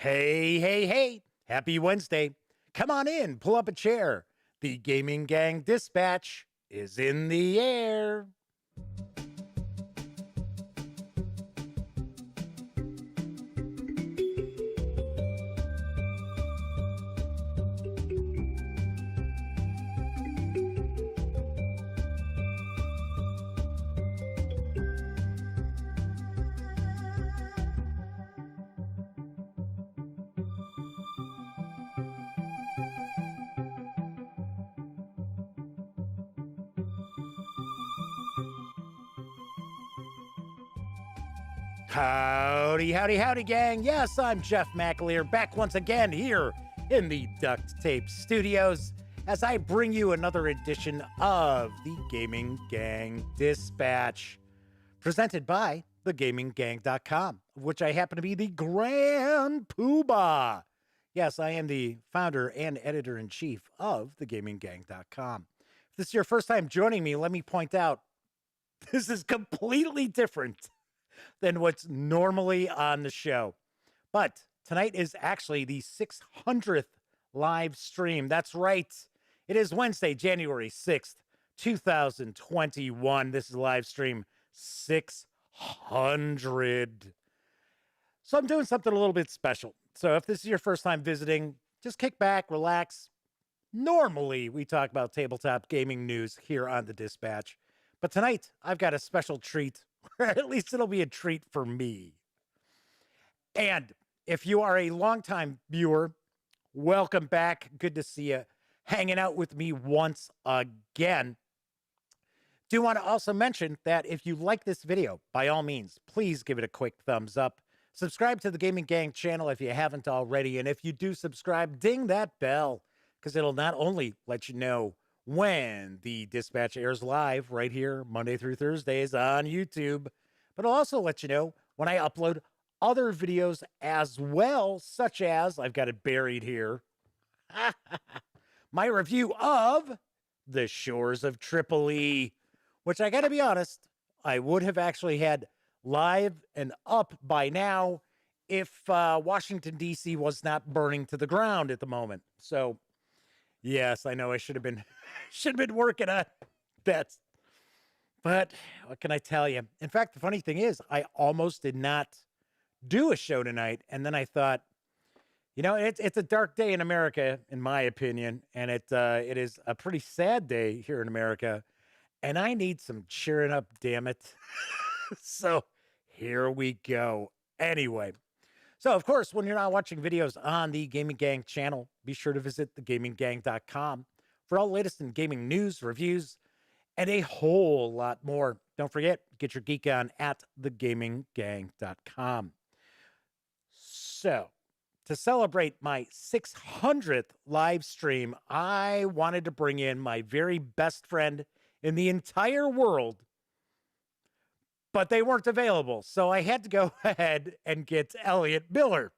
Hey, hey, hey. Happy Wednesday. Come on in, pull up a chair. The Gaming Gang Dispatch is in the air. Howdy, howdy, howdy, gang. Yes, I'm Jeff McAleer, back once again here in the Duct Tape Studios as I bring you another edition of the Gaming Gang Dispatch, presented by thegaminggang.com, of which I happen to be the Grand Poobah. Yes, I am the founder and editor-in-chief of thegaminggang.com. If this is your first time joining me, let me point out this is completely different than what's normally on the show. But tonight is actually the 600th live stream. That's right. It is Wednesday, January 6th, 2021. This is live stream 600. So I'm doing something a little bit special. So if this is your first time visiting, just kick back, relax. Normally, we talk about tabletop gaming news here on the Dispatch. But tonight, I've got a special treat. Or at least it'll be a treat for me. And if you are a longtime viewer, welcome back. Good to see you hanging out with me once again. Do want to also mention that if you like this video, by all means, please give it a quick thumbs up. Subscribe to the Gaming Gang channel if you haven't already. And if you do subscribe, ding that bell, because it'll not only let you know when the Dispatch airs live right here Monday through Thursdays on YouTube, but I'll also let you know when I upload other videos as well, such as, I've got it buried here, my review of The Shores of Tripoli, which I gotta be honest, I would have actually had live and up by now if Washington, D.C. was not burning to the ground at the moment. So yes, I know I should have been working on that. But what can I tell you? In fact, the funny thing is, I almost did not do a show tonight. And then I thought, you know, it's a dark day in America, in my opinion. And it is a pretty sad day here in America. And I need some cheering up, damn it. So here we go. Anyway. So, of course, when you're not watching videos on the Gaming Gang channel, be sure to visit thegaminggang.com for all the latest in gaming news, reviews, and a whole lot more. Don't forget, get your geek on at thegaminggang.com. So, to celebrate my 600th live stream, I wanted to bring in my very best friend in the entire world, but they weren't available, so I had to go ahead and get Elliott Miller.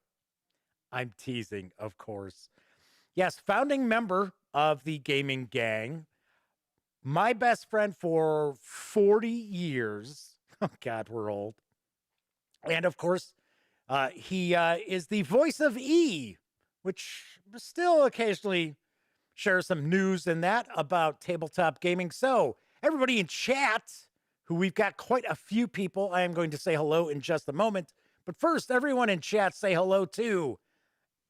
I'm teasing, of course. Yes, founding member of the Gaming Gang, my best friend for 40 years. Oh, God, we're old. And, of course, he is the voice of E, which still occasionally shares some news in that about tabletop gaming. So, everybody in chat, who we've got quite a few people. I am going to say hello in just a moment. But first, everyone in chat say hello to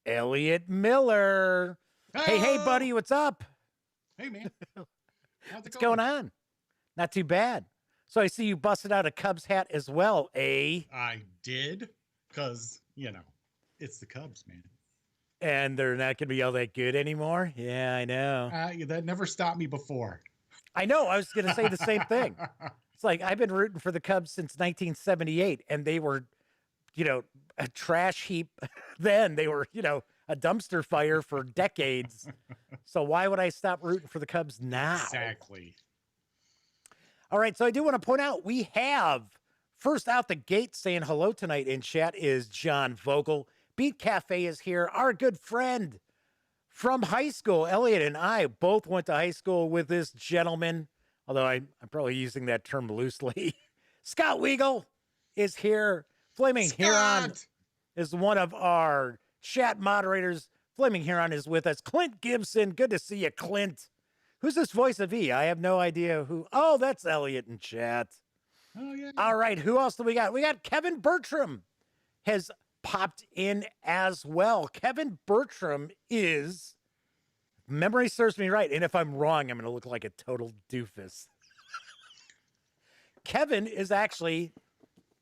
Elliott Miller. Hey, hey, buddy, what's up? Hey, man. What's going on? Not too bad. So I see you busted out a Cubs hat as well, eh? I did, because, you know, it's the Cubs, man. And they're not going to be all that good anymore? Yeah, I know. That never stopped me before. I know. I was going to say the same thing. It's like I've been rooting for the Cubs since 1978, and they were, you know, a trash heap then. They were, you know, a dumpster fire for decades. So why would I stop rooting for the Cubs now? Exactly. All right, so I do want to point out we have first out the gate saying hello tonight in chat is John Vogel. Beat Cafe is here. Our good friend from high school. Elliott and I both went to high school with this gentleman, although I'm probably using that term loosely. Scott Weigel is here. Flaming Scott! Huron is one of our chat moderators. Flaming Huron is with us. Clint Gibson, good to see you, Clint. Who's this voice of E? I have no idea who. Oh, that's Elliott in chat. Oh, yeah. All right, who else do we got? We got Kevin Bertram has popped in as well. Kevin Bertram is, memory serves me right, and if I'm wrong, I'm going to look like a total doofus. Kevin is actually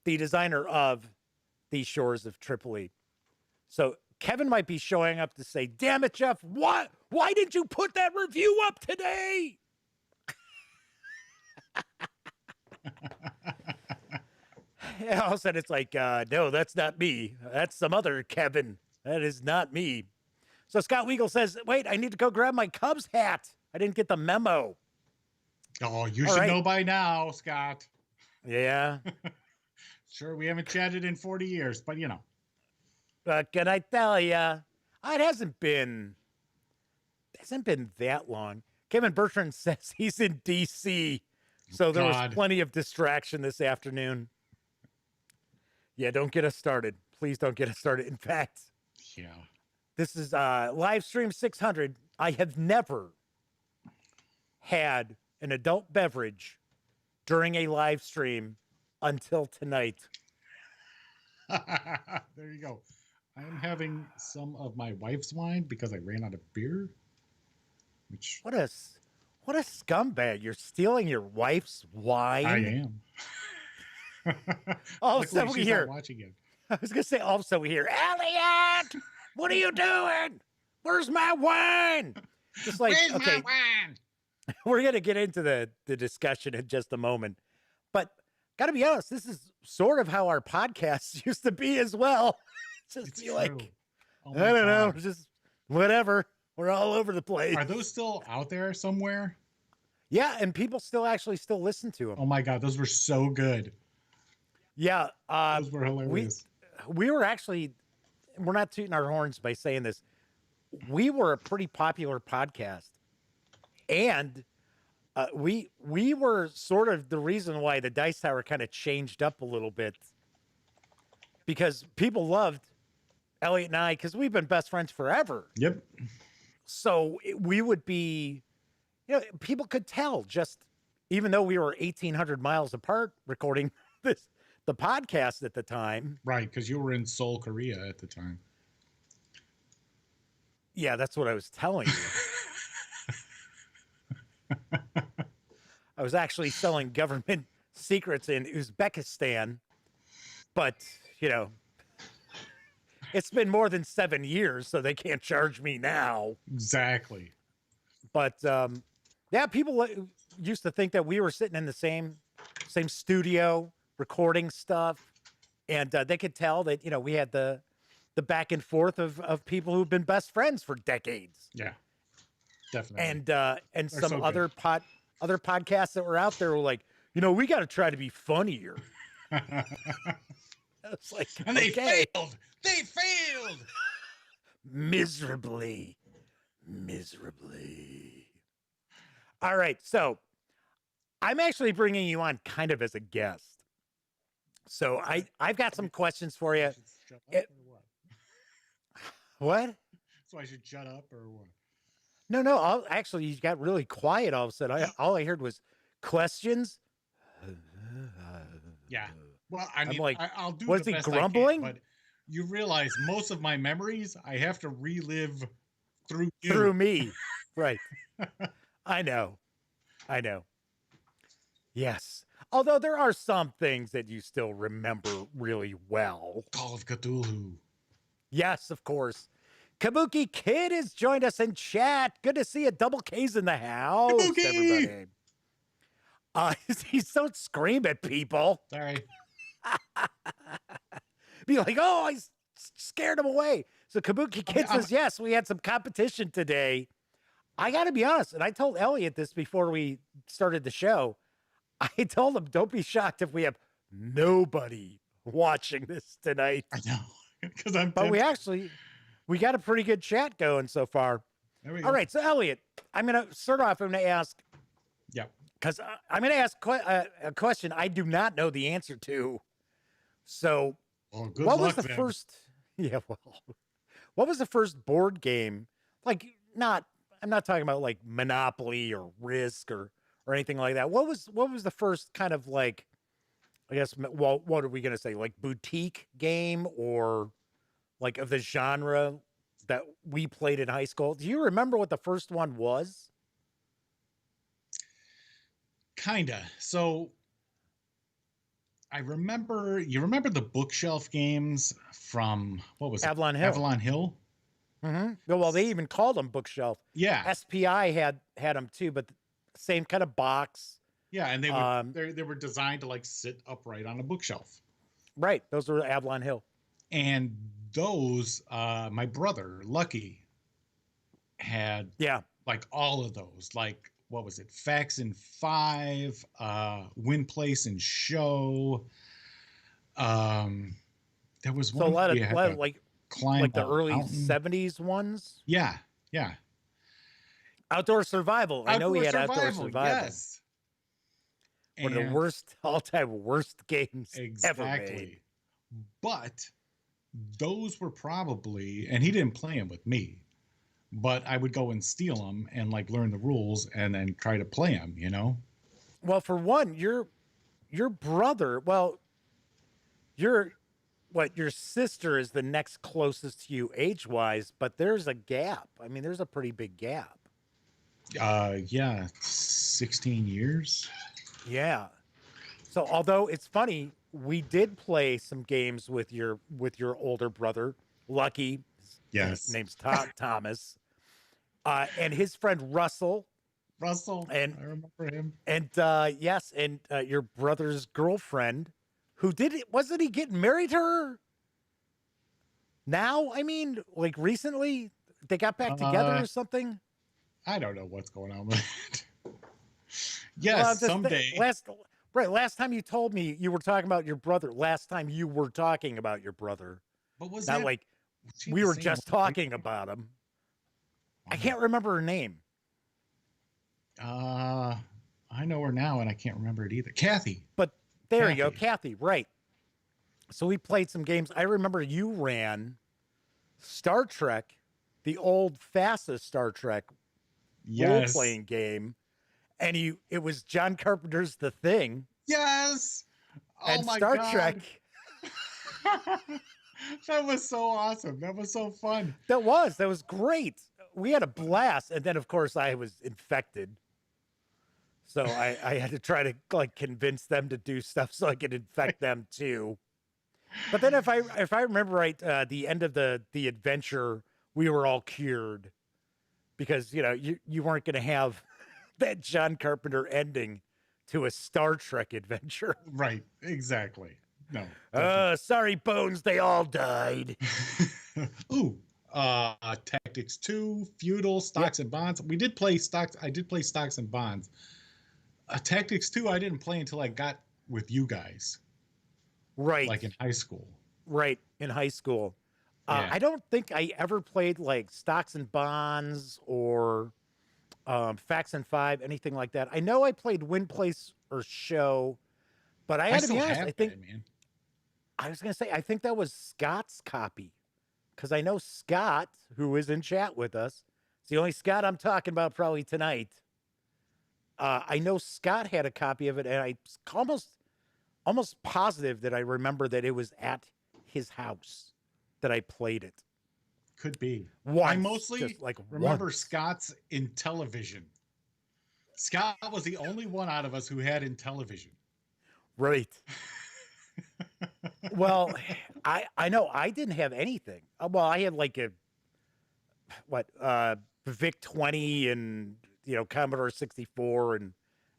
the designer of The Shores of Tripoli. So Kevin might be showing up to say, damn it, Jeff, why didn't you put that review up today? And all of a sudden it's like, no, that's not me. That's some other Kevin. That is not me. So Scott Weagle says, wait, I need to go grab my Cubs hat. I didn't get the memo. Oh, you All should right. know by now, Scott. Yeah. Sure, we haven't chatted in 40 years, but you know. But can I tell you, it hasn't been that long. Kevin Bertrand says he's in D.C., so there was plenty of distraction this afternoon. Yeah, don't get us started. Please don't get us started. In fact, yeah, this is live stream 600. I have never had an adult beverage during a live stream until tonight. There you go. I am having some of my wife's wine because I ran out of beer. Which What a scumbag. You're stealing your wife's wine. I am. All of a sudden we hear, watching it. I was going to say, all of a sudden we hear, Elliott, what are you doing? Where's my wine? Just like, Where's okay, my wine? we're going to get into the discussion in just a moment. But got to be honest, this is sort of how our podcasts used to be as well. Just It's be true. like, Oh I my don't know, God. just whatever. We're all over the place. Are those still out there somewhere? Yeah, and people still listen to them. Oh my God, those were so good. Yeah, Those were hilarious. we were actually, we're not tooting our horns by saying this. We were a pretty popular podcast, and we were sort of the reason why the Dice Tower kind of changed up a little bit, because people loved Elliott and I because we've been best friends forever. Yep. So we would be, people could tell just, even though we were 1,800 miles apart recording the podcast at the time. Right, because you were in Seoul, Korea at the time. Yeah, that's what I was telling you. I was actually selling government secrets in Uzbekistan, but, it's been more than 7 years, so they can't charge me now. Exactly. But, yeah, people used to think that we were sitting in the same studio recording stuff, and they could tell that, we had the back and forth of people who've been best friends for decades. Yeah, definitely. And They're some so other podcasts that were out there were like, we got to try to be funnier. It's like, and they okay. failed. They failed miserably. All right, so I'm actually bringing you on kind of as a guest. So I've got some questions for you. What? So I should shut up or what? No. Actually, you got really quiet all of a sudden. All I heard was questions. Yeah. Well, I mean, I'm like, I'll do. Was the he best grumbling? I can, but you realize most of my memories I have to relive through you. Through me, right? I know. Yes. Although there are some things that you still remember really well. Call of Cthulhu. Yes, of course. Kabuki Kid has joined us in chat. Good to see you. Double K's in the house, Kabuki! everybody. He's so scream at people. Sorry. Be like, oh, I scared him away. So Kabuki Kid says, yes, we had some competition today. I got to be honest, and I told Elliott this before we started the show. I told him, don't be shocked if we have nobody watching this tonight. I know. Because I'm. But we got a pretty good chat going so far. There we go. All right, so Elliott, I'm going to start off. I'm going to ask. Yeah. Because I'm going to ask a question I do not know the answer to. So, Well, good what luck was the then. first? Yeah, well, What was the first board game? Like, not, I'm not talking about like Monopoly or Risk or anything like that. What was the first kind of like, I guess, well, what are we going to say? Like boutique game or like of the genre that we played in high school? Do you remember what the first one was? Kinda. So you remember the bookshelf games from, what was it? Avalon Hill. Avalon Hill? Well, they even called them bookshelf. Yeah. SPI had them too, but same kind of box. Yeah, and Um, they were designed to like sit upright on a bookshelf. right. Those were Avalon Hill. And those, my brother, Lucky, had Yeah. like all of those. Like, what was it? Facts in Five, Win Place and Show. Um, there was So a one lot where of, you had to climb like the a early mountain. 70s ones. Yeah, yeah. Outdoor survival. I know we Outdoor had outdoor survival, survival. yes. One of the And worst, all-time worst games ever made. exactly. But those were probably, and he didn't play them with me, but I would go and steal them and like learn the rules and then try to play them, you know? Well, for one, your brother, well, your your sister is the next closest to you age-wise, but there's a gap. I mean, there's a pretty big gap. Yeah, 16 years. Yeah. So although it's funny, we did play some games with your older brother, Lucky. His Yes. name's Thomas, and his friend Russell, Russell, and I remember him. yes, and your brother's girlfriend, who did it? Wasn't he getting married to her? Now, I mean, like recently, they got back together Uh, or something. I don't know what's going on with it. Well, I'm Yes, just someday. last time you told me you were talking about your brother. Last time you were talking about your brother, But not like was she we the were same just one? talking about him. I Wow. can't remember her name. Uh, I know her now and I can't remember it either. Kathy. But there you go, Kathy. Kathy, right. So we played some games. I remember you ran Star Trek, the old fastest Star Trek role Yes. playing game, and it was John Carpenter's The Thing Yes. Oh and my Star Trek. God. That was so awesome. That was so fun. That was great. We had a blast, and then of course I was infected, so I had to try to like convince them to do stuff so I could infect them too. But then if I remember right, the end of the adventure, we were all cured because you weren't going to have that John Carpenter ending to a Star Trek adventure. Right. Exactly. No, definitely. Sorry, Bones, they all died. Ooh. Tactics 2, Feudal, Yeah, Stocks and Bonds. We did play Stocks. I did play Stocks and Bonds. Tactics 2, I didn't play until I got with you guys, right, like in high school. right. In high school, Yeah. I don't think I ever played like Stocks and Bonds or Facts and Five, anything like that. I know I played Win Place or Show, but I I had to still be honest. have that, man. I was going to say, I think that was Scott's copy because I know Scott, who is in chat with us. It's the only Scott I'm talking about probably tonight. I know Scott had a copy of it, and I almost positive that I remember that it was at his house that I played it Could be. I once, mostly just like remember once. Scott's in television. Scott was the only one out of us who had in television. Right. Well, I know I didn't have anything. Well, I had like a what Vic 20 and Commodore 64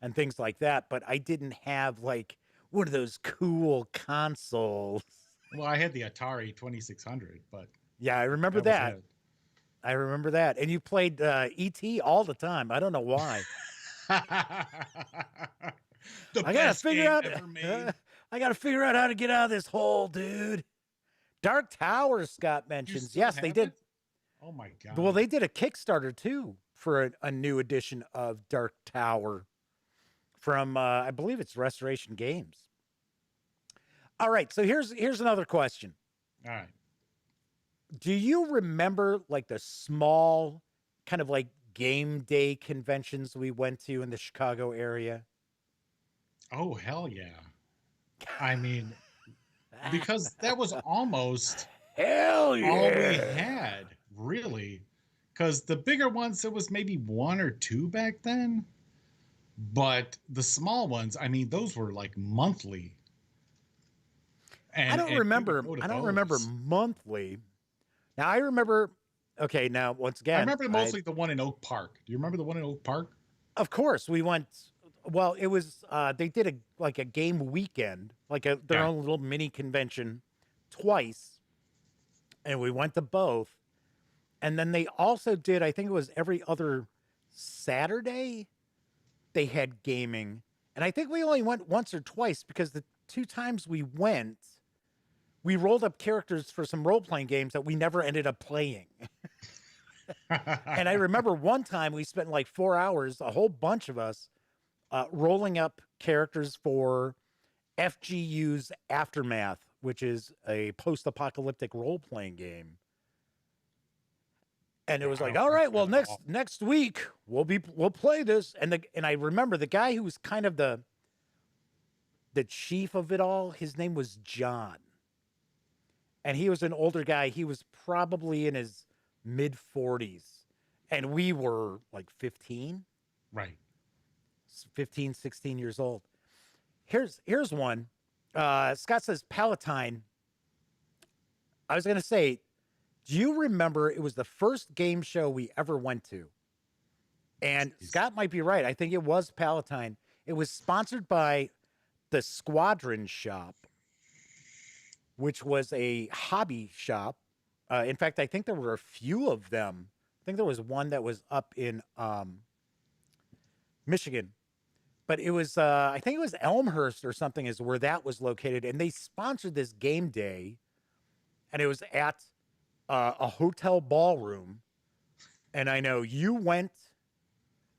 and things like that, but I didn't have like one of those cool consoles. Well, I had the Atari 2600, but Yeah, I remember that was that. it. I remember that. And you played ET all the time. I don't know why. The I gotta best figure game out. ever made. I gotta figure out how to get out of this hole, dude. Dark Tower, Scott You mentions. still Yes, they have did. it? Oh my Well, God. they did a Kickstarter too for a new edition of Dark Tower from I believe it's Restoration Games. All right, so here's another question. All right. Do you remember like the small kind of like game day conventions we went to in the Chicago area? Oh, hell yeah. I mean, because that was almost Hell all we yeah. had, really. Because the bigger ones, there was maybe one or two back then. But the small ones, I mean, those were like monthly. And we would go to I don't remember those. monthly. Now I remember okay, now once I again, remember I mostly the one in Oak Park. Do you remember the one in Oak Park? of course we went well, it was they did a like a game weekend, like their Yeah. own little mini convention twice, and we went to both. And then they also did, I think it was every other Saturday, they had gaming. And I think we only went once or twice because the two times we went, we rolled up characters for some role playing games that we never ended up playing. And I remember one time we spent like 4 hours, a whole bunch of us, rolling up characters for FGU's Aftermath, which is a post apocalyptic role playing game. And it was I like, don't all remember right, that well, at all. next week we'll play this. And I remember the guy who was kind of the chief of it all. His name was John, and he was an older guy. He was probably in his mid 40s, and we were like 15, Right. 15, 16 years old. Here's one. Scott says Palatine. I was gonna say, do you remember it was the first game show we ever went to? And Jeez. Scott might be right. I think it was Palatine. It was sponsored by the Squadron Shop, which was a hobby shop. In fact, I think there were a few of them. I think there was one that was up in Michigan, but it was I think it was Elmhurst or something is where that was located, and they sponsored this game day, and it was at a hotel ballroom. And I know you went,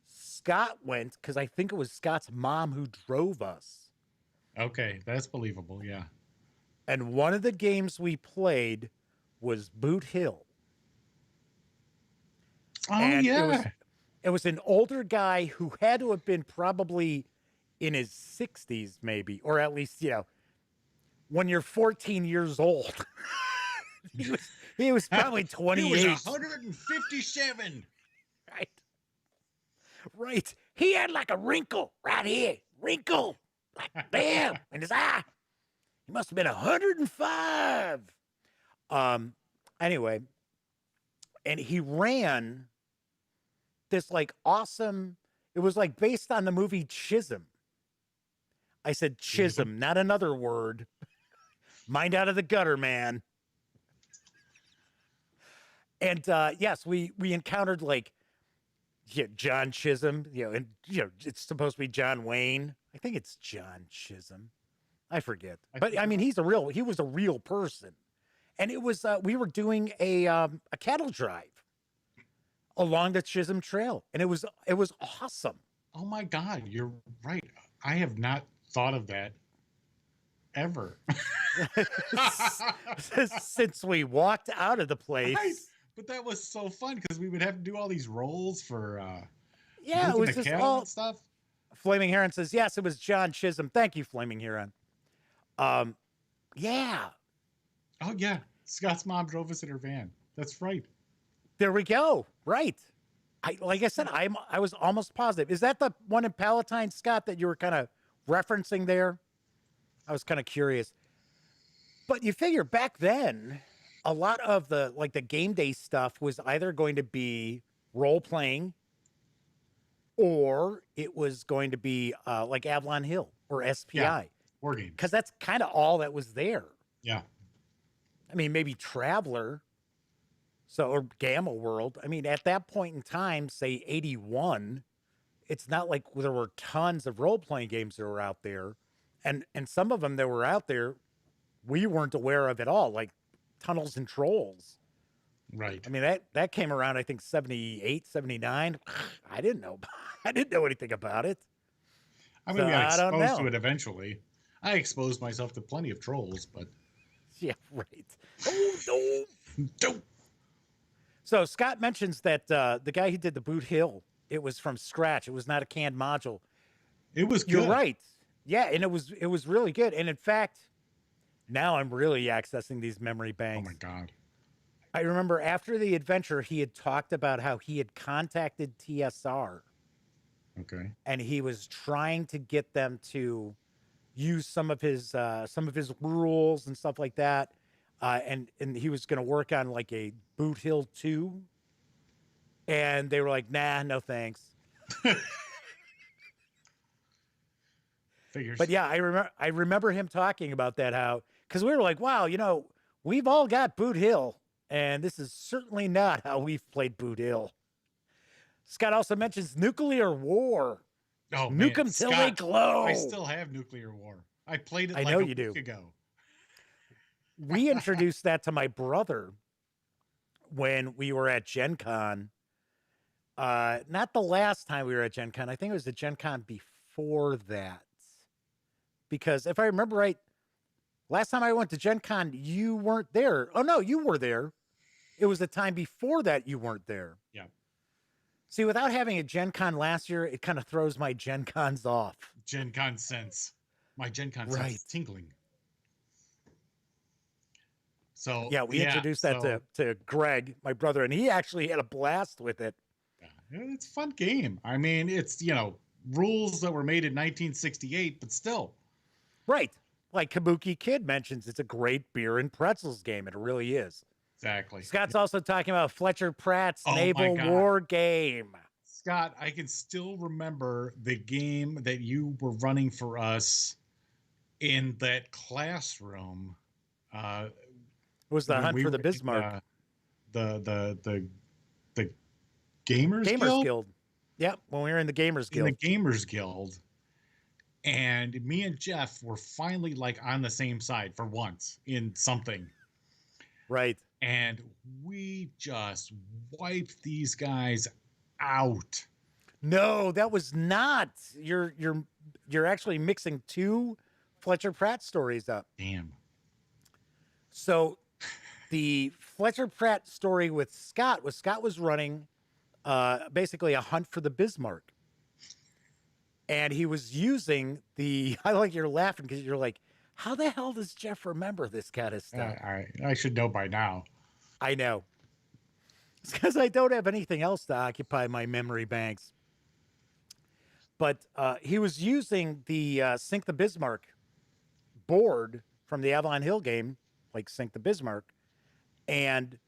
Scott went because I think it was Scott's mom who drove us. Okay, that's believable. Yeah. And one of the games we played was Boot Hill. Oh And yeah. it was an older guy who had to have been probably in his 60s maybe, or at least, when you're 14 years old. he was he was probably He was 28. 157. Right. Right. He had like a wrinkle right here. Wrinkle. Like bam in his eye. He must have been 105. Anyway, and he ran this like awesome, it was like based on the movie Chisholm. I said Chisholm, not another word. Mind out of the gutter, man. And yes, we encountered like John Chisholm, and it's supposed to be John Wayne. I think it's John Chisholm. I forget. I But think I you're mean right. he was a real person. And it was we were doing a cattle drive along the Chisholm Trail, and it was awesome. Oh my God, you're right. I have not thought of that ever. Since we walked out of the Right. place. But that was so fun because we would have to do all these rolls for Yeah, it moving was the just cattle all and stuff. Flaming Heron says, yes, it was John Chisholm. Thank you, Flaming Heron. Um, yeah, Oh yeah, Scott's mom drove us in her van. That's right. there we go. Right. Like I said, I was almost positive. Is that the one in Palatine, Scott, that you were kind of referencing there? I was kind of curious. But you figure back then, a lot of the like the game day stuff was either going to be role playing or it was going to be like Avalon Hill or Yeah, SPI war games. because that's kind of all that was there. Yeah, I mean, maybe Traveler, so or Gamma World. I mean, at that point in time, say 81, it's not like there were tons of role playing games that were out there, and some of them that were out there we weren't aware of at all, like Tunnels and Trolls. right. I mean, that came around, I think 78, 79. I didn't know. I didn't know anything about it. I So mean, we got I don't exposed to know. it eventually. I exposed myself to plenty of trolls, but Yeah, right. Oh, no. Dope. So Scott mentions that the guy who did the Boot Hill, it was from scratch. It was not a canned module. It was You're good. right. Yeah, and it was really good. And in fact, now I'm really accessing these memory Oh my banks. God. I remember after the adventure, he had talked about how he had contacted TSR Okay. and he was trying to get them to use some of his rules and stuff like that. And he was going to work on like a Boot Hill 2, and they were like, "Nah, no thanks." Figures. But yeah, I remember him talking about that, how, because we were like, "Wow, we've all got Boot Hill, and this is certainly not how we've played Boot Hill." Scott also mentions nuclear war. Oh Nuke man, them till they Scott, I glow. still have nuclear war. I played it I know like a you week do. ago. We introduced that to my brother when we were at Gen Con. Not the last time we were at Gen Con. I think it was the Gen Con before that. Because if I remember right, last time I went to Gen Con, you weren't there. Oh no, you were there. It was the time before that you weren't there. Yeah. See, without having a Gen Con last year, it kind of throws my Gen Cons off. Gen Con sense. My Gen Con sense Right. is tingling. So Yeah, we yeah, introduced that so to Greg, my brother, and he actually had a blast with it. yeah, it's a fun game. I mean, it's rules that were made in 1968, but still. Right. Like Kabuki Kid mentions, it's a great beer and pretzels game. It really is. Exactly. Scott's also talking about Fletcher Pratt's Oh my naval God. war game. Scott, I can still remember the game that you were running for us in that classroom. Uh, It was the when hunt we for were the in Bismarck. the Gamers Gamers Guild, Guild. Yep, when we were in the Gamers in the Guild. Gamers Guild, and me and Jeff were finally like on the same side for once in something, Right. and we just wiped these guys out. No, that was not. You're actually mixing two Fletcher Pratt stories up. Damn. So the Fletcher Pratt story with Scott was running basically a hunt for the Bismarck. And he was using the I like you're laughing because you're like, how the hell does Jeff remember this kind of stuff? I should know by now. I know. It's because I don't have anything else to occupy my memory banks. But he was using the Sink the Bismarck board from the Avalon Hill game, like Sink the Bismarck. And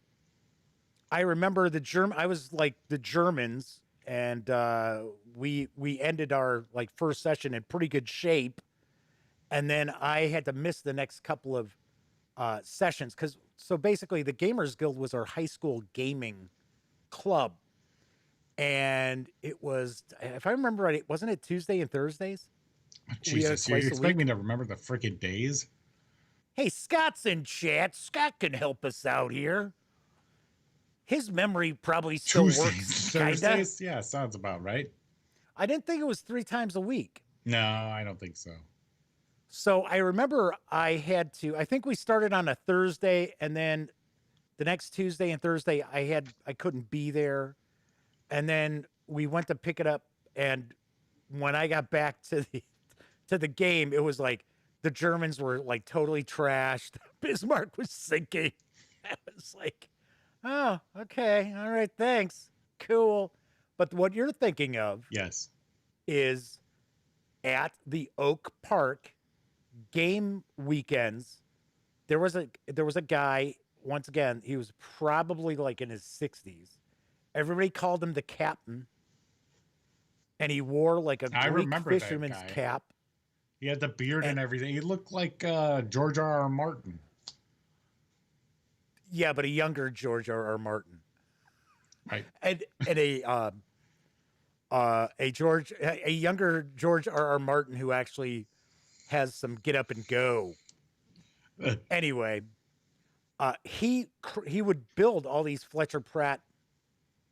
I remember I was like the Germans, and we ended our like first session in pretty good shape. And then I had to miss the next couple of sessions because so basically the Gamers Guild was our high school gaming club, and it was, if I remember right, wasn't it Tuesday and Thursdays? We had it Jesus, you twice a expect me week. to remember the freaking days? Hey, Scott's in chat. Scott can help us out here. His memory probably still works, Tuesdays, kinda. Thursdays? Yeah, sounds about right. I didn't think it was 3 times a week. No, I don't think so. So I remember I think we started on a Thursday, and then the next Tuesday and Thursday I couldn't be there. And then we went to pick it up, and when I got back to the game, it was like the Germans were like totally trashed. Bismarck was sinking. I was like, oh, okay, all right, thanks, cool. But what you're thinking of Yes. is at the Oak Park game weekends. There was a guy. Once again, he was probably like in his 60s. Everybody called him the captain, and he wore like a I Greek remember that fisherman's guy. cap. He had the beard And and everything. He looked like George R. R. Martin. yeah, but a younger George R. R. Martin, Right. and a younger George R. R. Martin who actually has some get up and go. Anyway, he would build all these Fletcher Pratt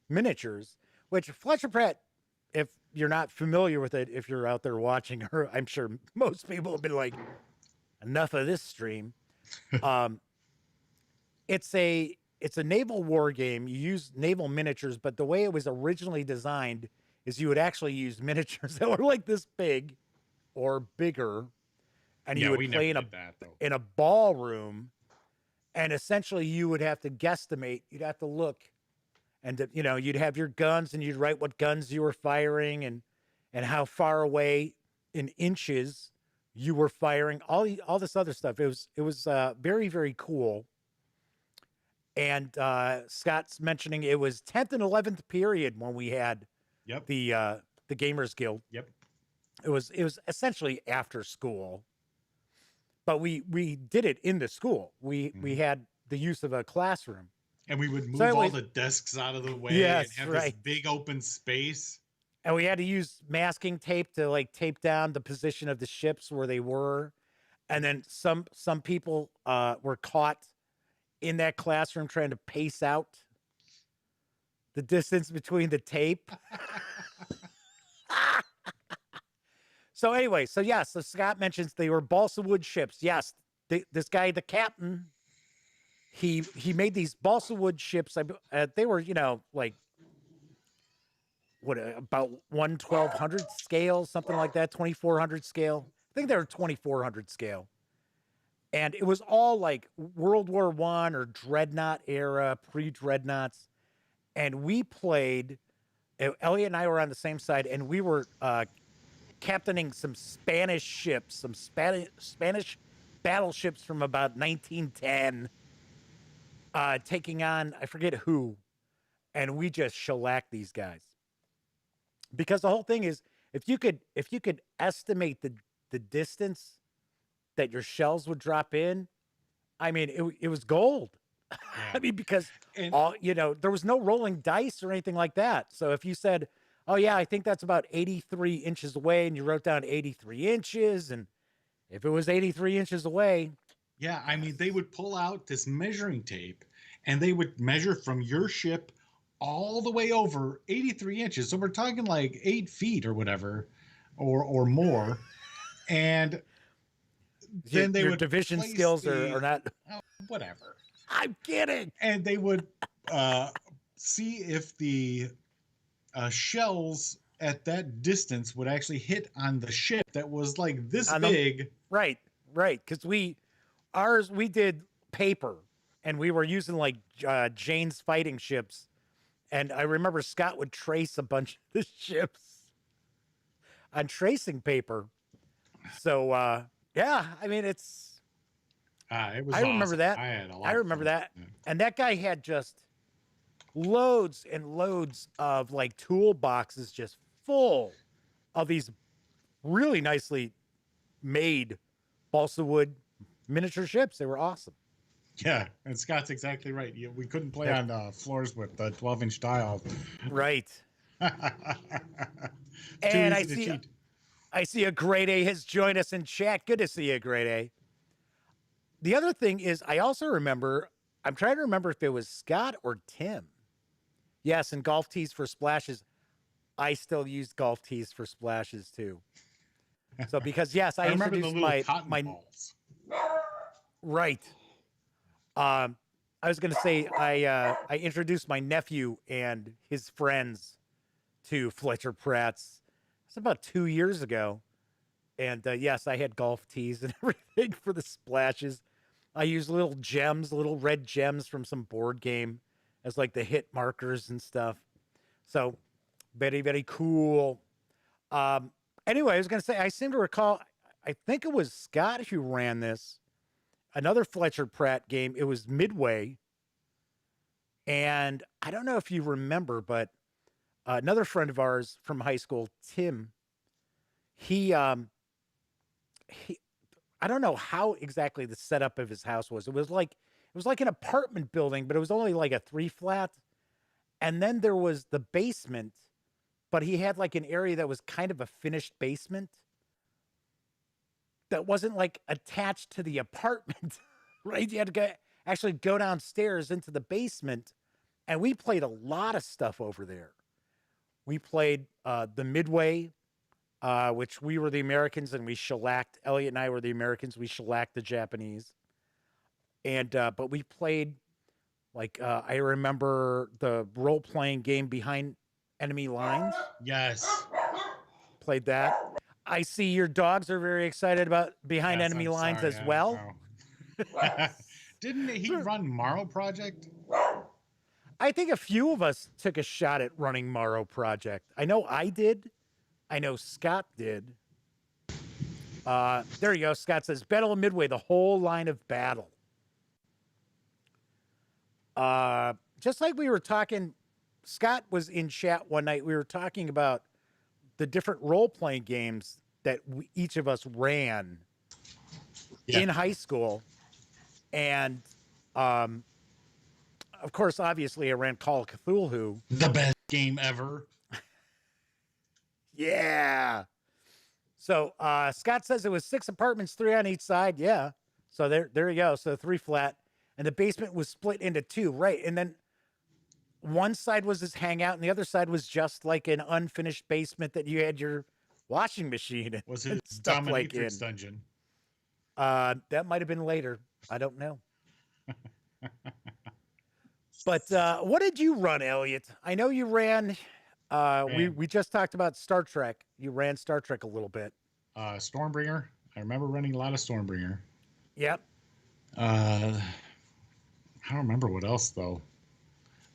miniatures, which Fletcher Pratt, if you're not familiar with it, if you're out there watching her, I'm sure most people have been like, enough of this stream. Um, it's it's a naval war game. You use naval miniatures, but the way it was originally designed is you would actually use miniatures that were like this big or bigger, and you Yeah, would we never play did that though. in a ballroom, and essentially you would have to guesstimate. You'd have to look, and you know, you'd have your guns, and you'd write what guns you were firing, and how far away in inches you were firing. All this other stuff. It was very very cool. And Scott's mentioning it was 10th and 11th period when we had Yep. the Gamers Guild. Yep. It was essentially after school, but we did it in the school. We had the use of a classroom. And we would move So all anyways- the desks out of the way Yes, and have right. this big open space. And we had to use masking tape to like tape down the position of the ships where they were. And then some people were caught in that classroom trying to pace out the distance between the tape. So anyway, so Scott mentions they were balsa wood ships. Yes, this guy, the captain, he made these balsa wood ships. They were, you know, like what about 1/1200 scale, something like that, 2400 scale. I think they were 2400 scale. And it was all like World War I or Dreadnought era, pre-Dreadnoughts. And we played, Elliot and I were on the same side, and we were captaining some Spanish ships, some Spanish battleships from about 1910, taking on, I forget who. And we just shellacked these guys. Because the whole thing is, if you could estimate the distance that your shells would drop in, I mean, it was gold. Yeah. I mean, because And there was no rolling dice or anything like that. So if you said, oh yeah, I think that's about 83 inches away, and you wrote down 83 inches, and if it was 83 inches away, yeah, I mean, they would pull out this measuring tape and they would measure from your ship all the way over 83 inches. So we're talking like 8 feet or whatever, or more. And then they your would division place skills are not. whatever. I'm kidding. And they would see if the shells at that distance would actually hit on the ship that was like this big. Right. Because we did paper, and we were using like Jane's fighting ships. And I remember Scott would trace a bunch of the ships on tracing paper. So yeah, I mean, it was I remember awesome. that. I had a lot I of remember fun. that. Yeah. And that guy had just loads and loads of like toolboxes just full of these really nicely made balsa wood miniature ships. They were awesome. Yeah, and Scott's exactly right. We couldn't play on floors with 12-inch tiles. Right. Too And easy to cheat. I see a Grade A has joined us in chat. Good to see you, Grade A. The other thing is, I also remember, I'm trying to remember if it was Scott or Tim. Yes, and golf tees for splashes. I still use golf tees for splashes too. So because yes, I remember the introduced little cotton balls. right. I was going to say I introduced my nephew and his friends to Fletcher Pratt's. It's about 2 years ago, and yes, I had golf tees and everything for the splashes. I used little gems, little red gems from some board game as like the hit markers and stuff. So very very cool. Anyway, I was going to say I seem to recall. I think it was Scott who ran this. Another Fletcher Pratt game. It was Midway. And I don't know if you remember, but another friend of ours from high school, Tim, he I don't know how exactly the setup of his house was. It was like an apartment building, but it was only like a 3-flat. And then there was the basement, but he had like an area that was kind of a finished basement that wasn't like attached to the apartment, right? You had to actually go downstairs into the basement, and we played a lot of stuff over there. We played the Midway, which we were the Americans, and we shellacked. Elliot and I were the Americans. We shellacked the Japanese, and but we played Like I remember the role playing game Behind Enemy Lines. Yes. Played that. I see your dogs are very excited about Behind Yes, Enemy I'm Lines sorry. as well. Didn't he run Morrow Project? I think a few of us took a shot at running Morrow Project. I know I did. I know Scott did. There you go. Scott says Battle of Midway, the whole line of battle. Just like we were talking, Scott was in chat one night. We were talking about the different role playing games that each of us ran in high school. And of course, obviously, I ran Call of Cthulhu. The best game ever. Yeah. So Scott says it was 6 apartments, 3 on each side. Yeah. So there you go. So 3 flat. And the basement was split into 2, right? And then one side was his hangout, and the other side was just like an unfinished basement that you had your washing machine Was and his stuff like in. dominatrix dungeon? That might have been later. I don't know. But what did you run, Elliott? I know you ran. We just talked about Star Trek. You ran Star Trek a little bit. Stormbringer. I remember running a lot of Stormbringer. Yep. I don't remember what else though.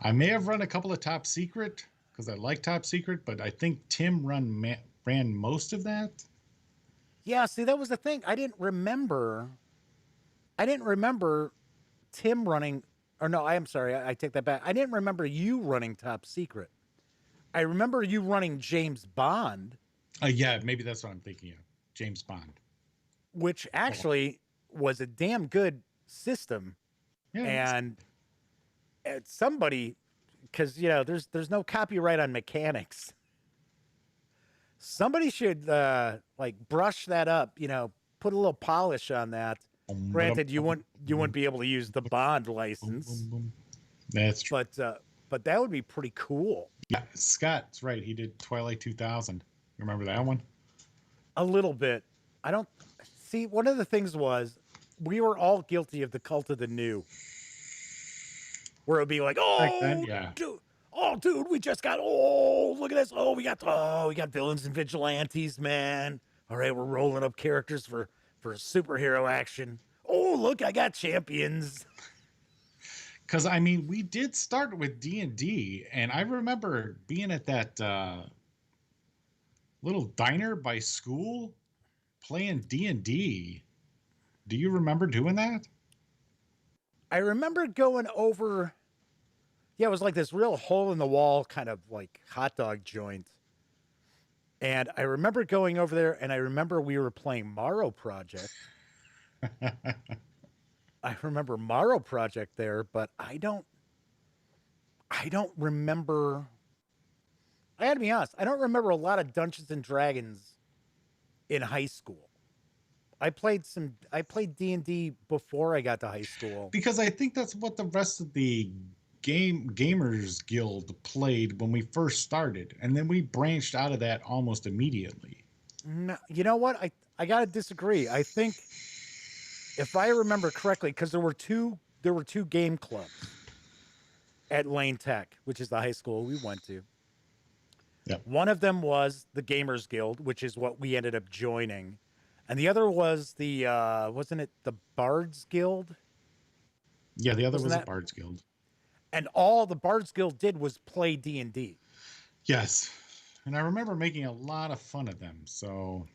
I may have run a couple of Top Secret because I like Top Secret, but I think Tim ran most of that. Yeah, see, that was the thing. I didn't remember Tim running, or no, I'm sorry, I take that back. I didn't remember you running Top Secret. I remember you running James Bond. Yeah, maybe that's what I'm thinking of. James Bond. Which actually was a damn good system. Yeah, and somebody, because there's no copyright on mechanics. Somebody should like brush that up, put a little polish on that. Granted, you wouldn't be able to use the Bond license. That's true. But that would be pretty cool. Yeah, Scott's right. He did Twilight 2000. Remember that one? A little bit. I don't see. One of the things was we were all guilty of the cult of the new, where it would be like, dude, we just got, look at this. We got villains and vigilantes, man. All right, we're rolling up characters for superhero action. Oh, look, I got champions. Because I mean, we did start with D&D, and I remember being at that little diner by school playing D&D. Do you remember doing that? I remember going over. Yeah, it was like this real hole in the wall kind of like hot dog joint. And I remember going over there, and I remember we were playing Morrow Project. I remember Morrow Project there, but I don't remember. I gotta be honest, I don't remember a lot of Dungeons and Dragons in high school. I played D&D before I got to high school. Because I think that's what the rest of the gamers guild played when we first started, and then we branched out of that almost immediately. No, you know what? I gotta disagree. I think if I remember correctly, because there were two game clubs at Lane Tech, which is the high school we went to. Yep. One of them was the Gamers Guild, which is what we ended up joining. And the other was the wasn't it the Bards Guild? Yeah, the other was the Bards Guild. And all the Bards Guild did was play D&D. Yes. And I remember making a lot of fun of them. So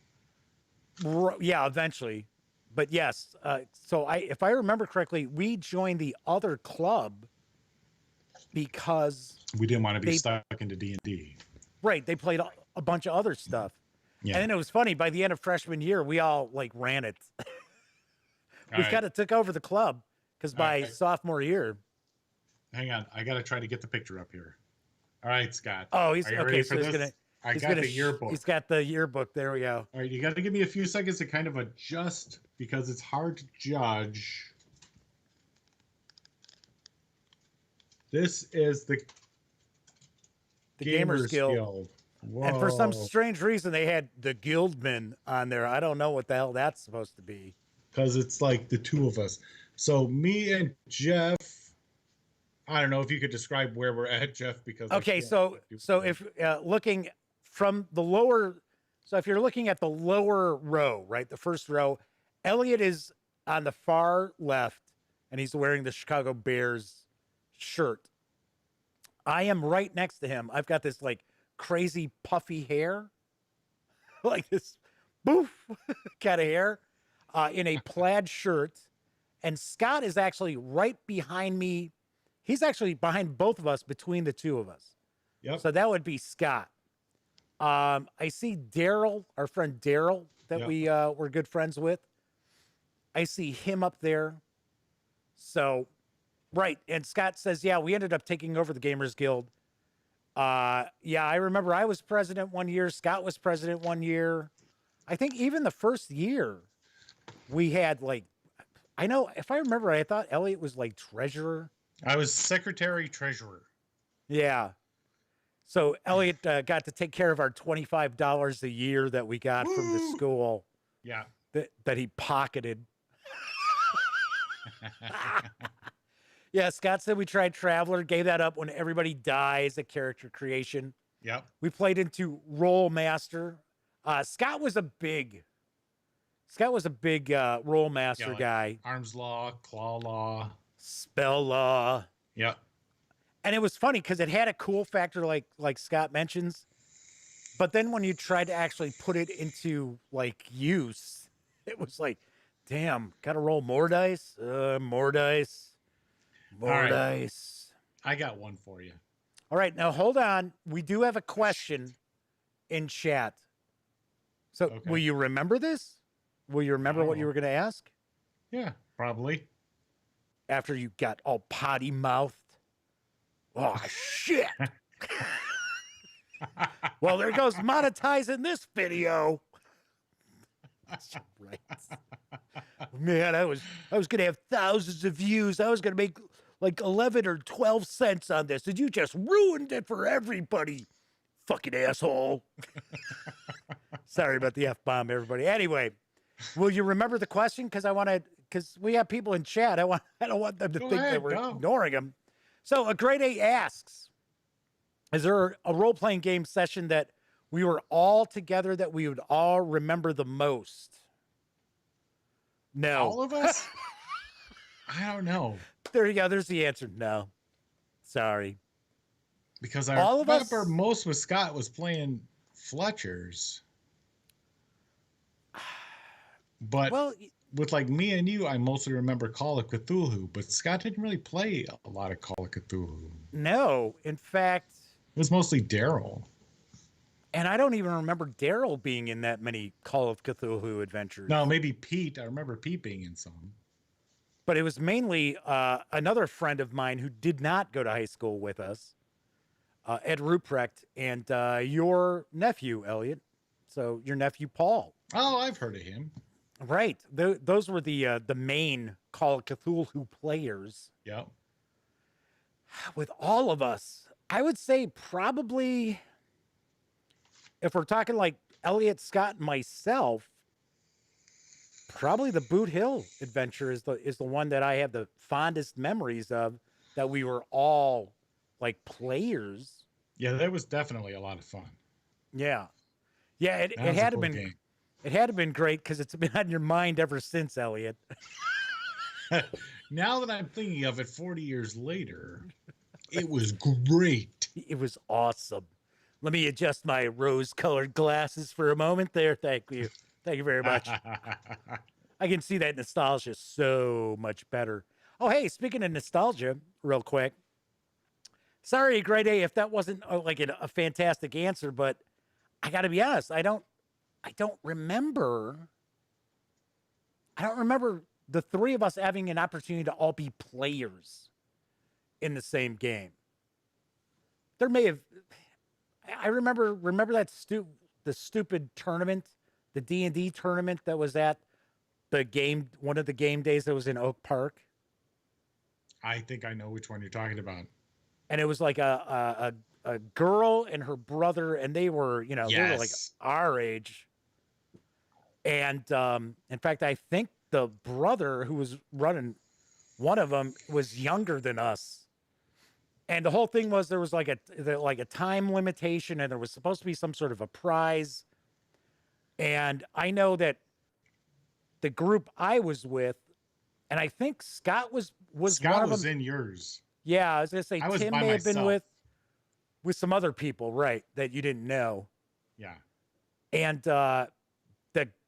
yeah, eventually. But yes, so if I remember correctly, we joined the other club because we didn't want to be stuck into D&D. Right, they played a bunch of other stuff. Yeah. And then it was funny, by the end of freshman year, we all like ran it. We kind of took over the club because by sophomore year. Hang on, I got to try to get the picture up here. All right, Scott. Oh, he's okay. So I got the yearbook. He's got the yearbook. There we go. All right, you got to give me a few seconds to kind of adjust because it's hard to judge. This is the Gamers Guild. And for some strange reason, they had the Guildmen on there. I don't know what the hell that's supposed to be. Because it's like the two of us. So me and Jeff I don't know if you could describe where we're at, Jeff, because I Okay, can't. so if looking from the lower, so if you're looking at the lower row, right, the first row, Elliott is on the far left, and he's wearing the Chicago Bears shirt. I am right next to him. I've got this like crazy puffy hair, like this boof kind of hair, in a plaid shirt, and Scott is actually right behind me. He's actually behind both of us, between the two of us. Yep. So that would be Scott. I see Daryl, our friend Daryl, that Yep. we were good friends with. I see him up there. So, right. And Scott says, yeah, we ended up taking over the Gamers Guild. Yeah, I remember I was president one year. Scott was president one year. I think even the first year we had like, I know if I remember, I thought Elliott was like treasurer. I was secretary treasurer. Yeah. So Elliott got to take care of our $25 a year that we got from the Woo! school Yeah. that he pocketed. Yeah, Scott said we tried Traveler, gave that up when everybody dies at character creation. Yep. We played into Roll Master. Scott was a big Roll Master like guy. Arms law, claw law. Spell Law. Yep. And it was funny because it had a cool factor like Scott mentions. But then when you tried to actually put it into like use, it was like, damn, gotta roll more dice? More dice. More All right. dice. I got one for you. All right, now hold on. We do have a question in chat. So Okay. will you remember this? Will you remember what you No. were going to ask Yeah, probably. after you got all potty mouthed? Oh, shit. Well, there goes monetizing this video. That's right. Man, I was going to have thousands of views. I was going to make like 11 or 12 cents on this. And you just ruined it for everybody. Fucking asshole. Sorry about the F-bomb, everybody. Anyway, will you remember the question? Because we have people in chat. I don't want them to Go think ahead, that we're go. ignoring them. So a grade A asks, is there a role-playing game session that we were all together that we would all remember the most? No. All of us? I don't know. There you go. There's the answer. No. Sorry. Because I All of us- remember most with Scott was playing Fletcher's. But Well, with like me and you, I mostly remember Call of Cthulhu, but Scott didn't really play a lot of Call of Cthulhu. no. In fact, It was mostly Daryl. and I don't even remember Daryl being in that many Call of Cthulhu adventures. No, maybe Pete. I remember Pete being in some. But it was mainly another friend of mine who did not go to high school with us, Ed Ruprecht, and your nephew, Elliott. So your nephew, Paul. Oh, I've heard of him. Right. Those were the main Call of Cthulhu players. Yep. With all of us, I would say probably, if we're talking like Elliott, Scott, and myself, probably the Boot Hill adventure is the one that I have the fondest memories of, that we were all like players. Yeah, that was definitely a lot of fun. Yeah. Yeah, it That was a had to cool been game. it had to been great because it's been on your mind ever since, Elliott. Now that I'm thinking of it 40 years later, it was great. It was awesome. Let me adjust my rose-colored glasses for a moment there. Thank you. Thank you very much. I can see that nostalgia so much better. Oh, hey, speaking of nostalgia, real quick. Sorry, grade A, if that wasn't like a fantastic answer, but I got to be honest, I don't remember. I don't remember the three of us having an opportunity to all be players in the same game. There may have. I remember that the stupid tournament, the D&D tournament that was at one of the game days that was in Oak Park. I think I know which one you're talking about. And it was like a girl and her brother, and they were, they were like Yes. our age. And in fact, I think the brother who was running one of them was younger than us. And the whole thing was there was like a time limitation, and there was supposed to be some sort of a prize. And I know that the group I was with, and I think Scott was one Scott of was them. in yours. Yeah, I was gonna say I was Tim by may have been myself. with some other people, right? That you didn't know. Yeah. And the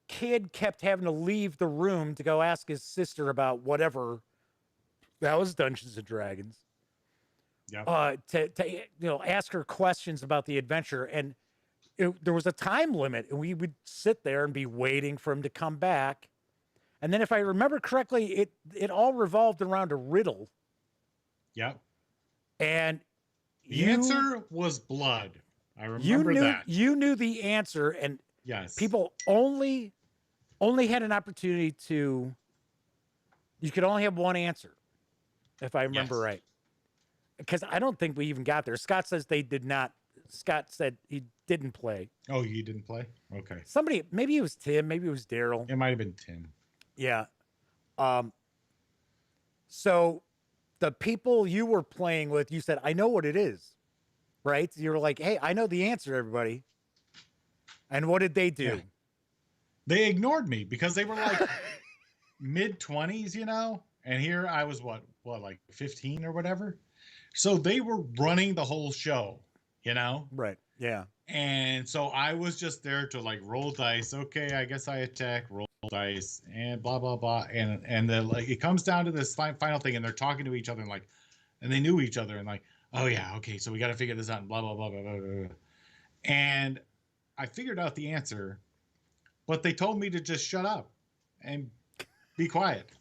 kid kept having to leave the room to go ask his sister about whatever that was Dungeons and Dragons. Yep. To ask her questions about the adventure, and there was a time limit, and we would sit there and be waiting for him to come back. And then, if I remember correctly, it all revolved around a riddle. Yep. And The answer was blood. I you remember knew that. you knew the answer, and Yes. people only had an opportunity to. You could only have one answer, if I remember Yes. right. Because I don't think we even got there. Scott says they did not. Scott said he didn't play. Oh, you didn't play? Okay. Somebody, maybe it was Tim, maybe it was Daryl. It might have been Tim. Yeah. So the people you were playing with, you said, I know what it is, right? You were like, hey, I know the answer, everybody. And what did they do? Yeah. They ignored me because they were like mid-20s, you know? And here I was what, like 15 or whatever? So they were running the whole show, you know? Right. Yeah. And so I was just there to like roll dice. Okay, I guess I attack, roll dice, and blah blah blah. And then like it comes down to this final thing, and they're talking to each other and like, and they knew each other and like, oh yeah, okay, so we got to figure this out and blah blah blah blah blah blah. And I figured out the answer, but they told me to just shut up and be quiet.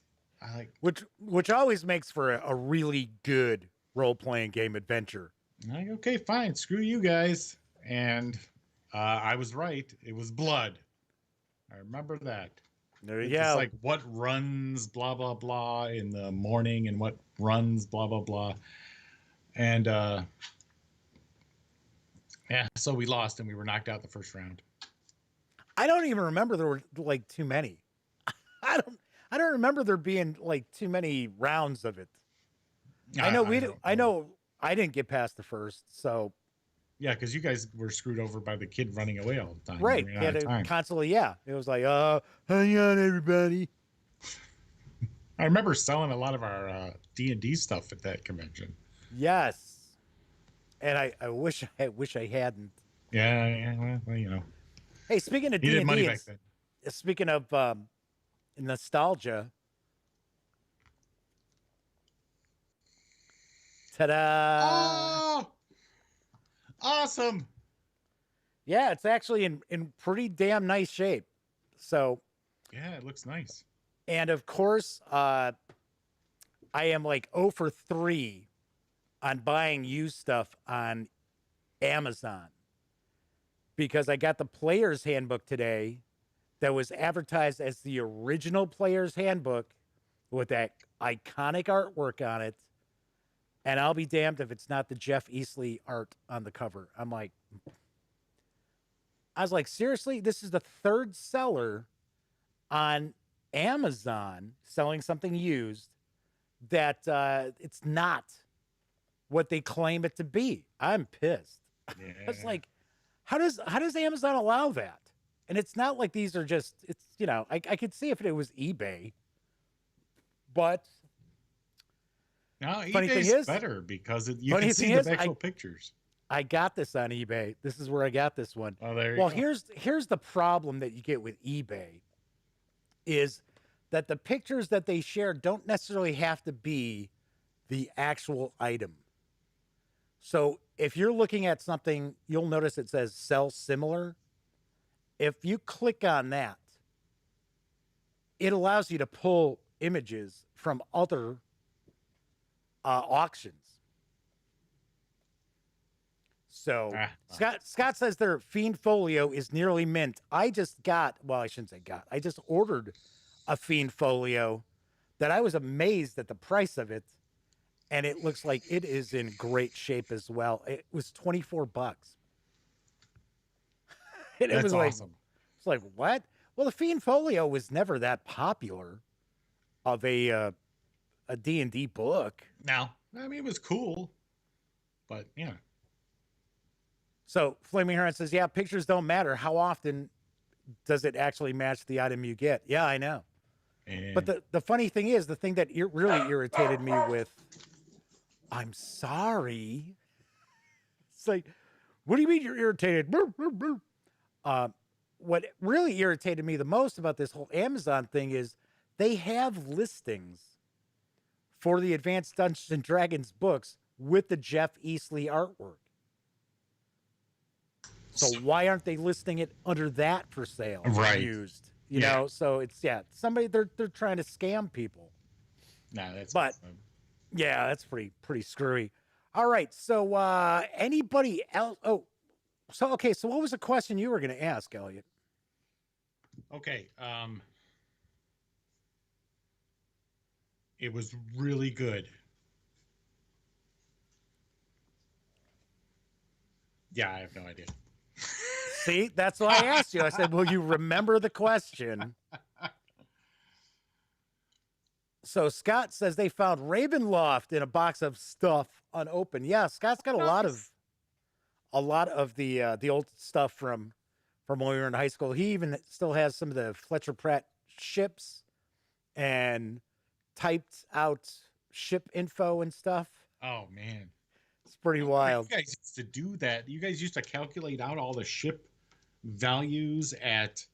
I like which always makes for a really good role playing game adventure. like okay, fine, screw you guys. And I was right. It was blood. I remember that. There you It's go. like what runs blah blah blah in the morning and what runs blah blah blah. And yeah, so we lost and we were knocked out the first round. I don't even remember there were like too many. I don't remember there being like too many rounds of it. I know I know I didn't get past the first, so yeah, because you guys were screwed over by the kid running away all the time. right. Yeah, constantly, yeah. It was like, hang on, everybody. I remember selling a lot of our D&D stuff at that convention. Yes. And I wish I hadn't. Yeah, well, you know. Hey, speaking of Needed money D&D, back then. speaking of nostalgia, ta-da! Oh, awesome! Yeah, it's actually in pretty damn nice shape. So, yeah, it looks nice. And of course, I am like 0 for 3 on buying used stuff on Amazon because I got the player's handbook today that was advertised as the original player's handbook with that iconic artwork on it. And I'll be damned if it's not the Jeff Easley art on the cover. I was like, seriously, this is the third seller on Amazon selling something used that it's not what they claim it to be. I'm pissed. Yeah. It's like, how does Amazon allow that? And it's not like these are just, it's, you know, I could see if it was eBay, but now funny eBay's thing is, better because you can see the actual pictures. I got this on eBay. This is where I got this one. Oh, there you well, go. here's the problem that you get with eBay is that the pictures that they share don't necessarily have to be the actual item. So if you're looking at something, you'll notice it says sell similar. If you click on that, it allows you to pull images from other auctions. So Scott says their Fiend Folio is nearly mint. I just got, well, I shouldn't say got. I just ordered a Fiend Folio that I was amazed at the price of it. And it looks like it is in great shape as well. It was $24. And That's it was awesome. It's like, what? Well, the Fiend Folio was never that popular of a D&D book. Now, I mean, it was cool. But yeah. So Flaming Heron says, yeah, pictures don't matter. How often does it actually match the item you get? Yeah, I know. But And the funny thing is, the thing that really irritated me with, I'm sorry. It's like, what do you mean you're irritated? Uh, what really irritated me the most about this whole Amazon thing is they have listings for the Advanced Dungeons and Dragons books with the Jeff Easley artwork. So why aren't they listing it under that for sale, right. used? You Yeah. know, so it's somebody they're trying to scam people. Nah, that's But yeah, that's pretty screwy. All right, so anybody else? Oh, so okay, so what was the question you were going to ask, Elliot? okay. It was really good. Yeah, I have no idea. See, that's why I asked you. I said, "Will you remember the question?" So Scott says they found Ravenloft in a box of stuff unopened. Yeah, Scott's got a lot of the old stuff from when we were in high school. He even still has some of the Fletcher Pratt ships and typed out ship info and stuff. Oh man, It's pretty wild. you guys used to do that. You guys used to calculate out all the ship values at